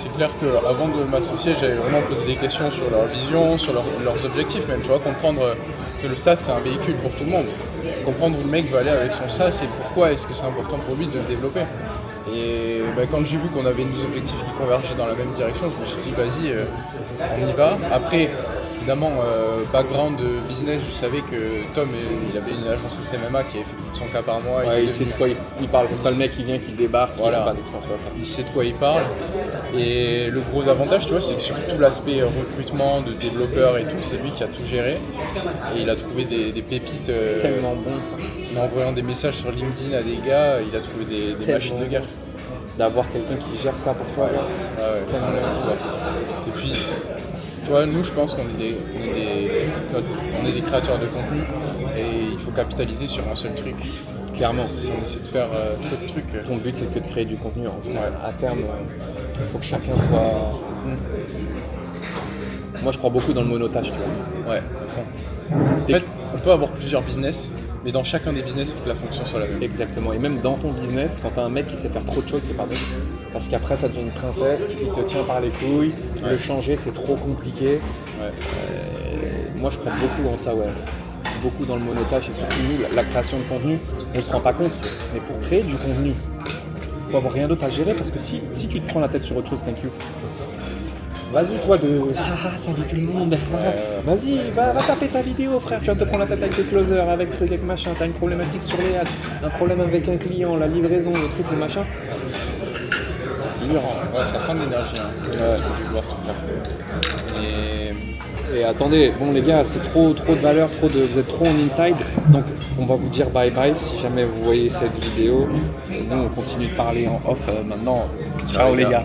C'est clair qu'avant de m'associer, j'avais vraiment posé des questions sur leur vision, sur leurs objectifs même. Tu vois, comprendre que le SaaS c'est un véhicule pour tout le monde. Comprendre où le mec va aller avec son SaaS et pourquoi est-ce que c'est important pour lui de le développer. Et quand j'ai vu qu'on avait des objectifs qui convergeaient dans la même direction, je me suis dit vas-y, on y va. Après, évidemment, background de business, je savais que Tom, il avait une agence SMMA qui avait fait plus de 100K par mois. Ouais, il sait de quoi il parle, c'est pas le mec qui vient, qui débarque. Voilà, il sait de quoi il parle. Et le gros avantage, tu vois, c'est que sur tout l'aspect recrutement de développeurs et tout, c'est lui qui a tout géré. Et il a trouvé des pépites. Tellement bon ça. En envoyant des messages sur LinkedIn à des gars, il a trouvé des machines de guerre. D'avoir quelqu'un qui gère ça pour toi. Ouais, ça enlève tout. Et puis, tu vois, nous, je pense qu'on est des créateurs de contenu et il faut capitaliser sur un seul truc. Clairement. Si on essaie de faire trop de trucs. Ton but, c'est que de créer du contenu. En fait. À terme, il faut que chacun soit. Moi, je crois beaucoup dans le monotage, tu vois. Ouais, à fond. En fait, on peut avoir plusieurs business, mais dans chacun des business, il faut que la fonction soit la même. Exactement. Et même dans ton business, quand tu as un mec qui sait faire trop de choses, c'est pas bon. Parce qu'après, ça devient une princesse qui te tient par les couilles. Ouais. Le changer, c'est trop compliqué. Ouais. Moi, je crois beaucoup en ça, ouais. Beaucoup dans le monotage et surtout nous, la création de contenu, on se rend pas compte. Mais pour créer du contenu, il faut avoir rien d'autre à gérer parce que si tu te prends la tête sur autre chose, thank you. Vas-y toi salut tout le monde. Vas-y, va taper ta vidéo frère, tu vas te prendre la tête avec tes closers, avec truc, avec machin, t'as une problématique sur les ads, un problème avec un client, la livraison, le truc, le machin. Ouais, ça prend de l'énergie, de vouloir tout faire. Et attendez, bon les gars, c'est trop de valeur, vous êtes trop en inside, donc on va vous dire bye bye si jamais vous voyez cette vidéo. Nous on continue de parler en off maintenant. Ciao les gars.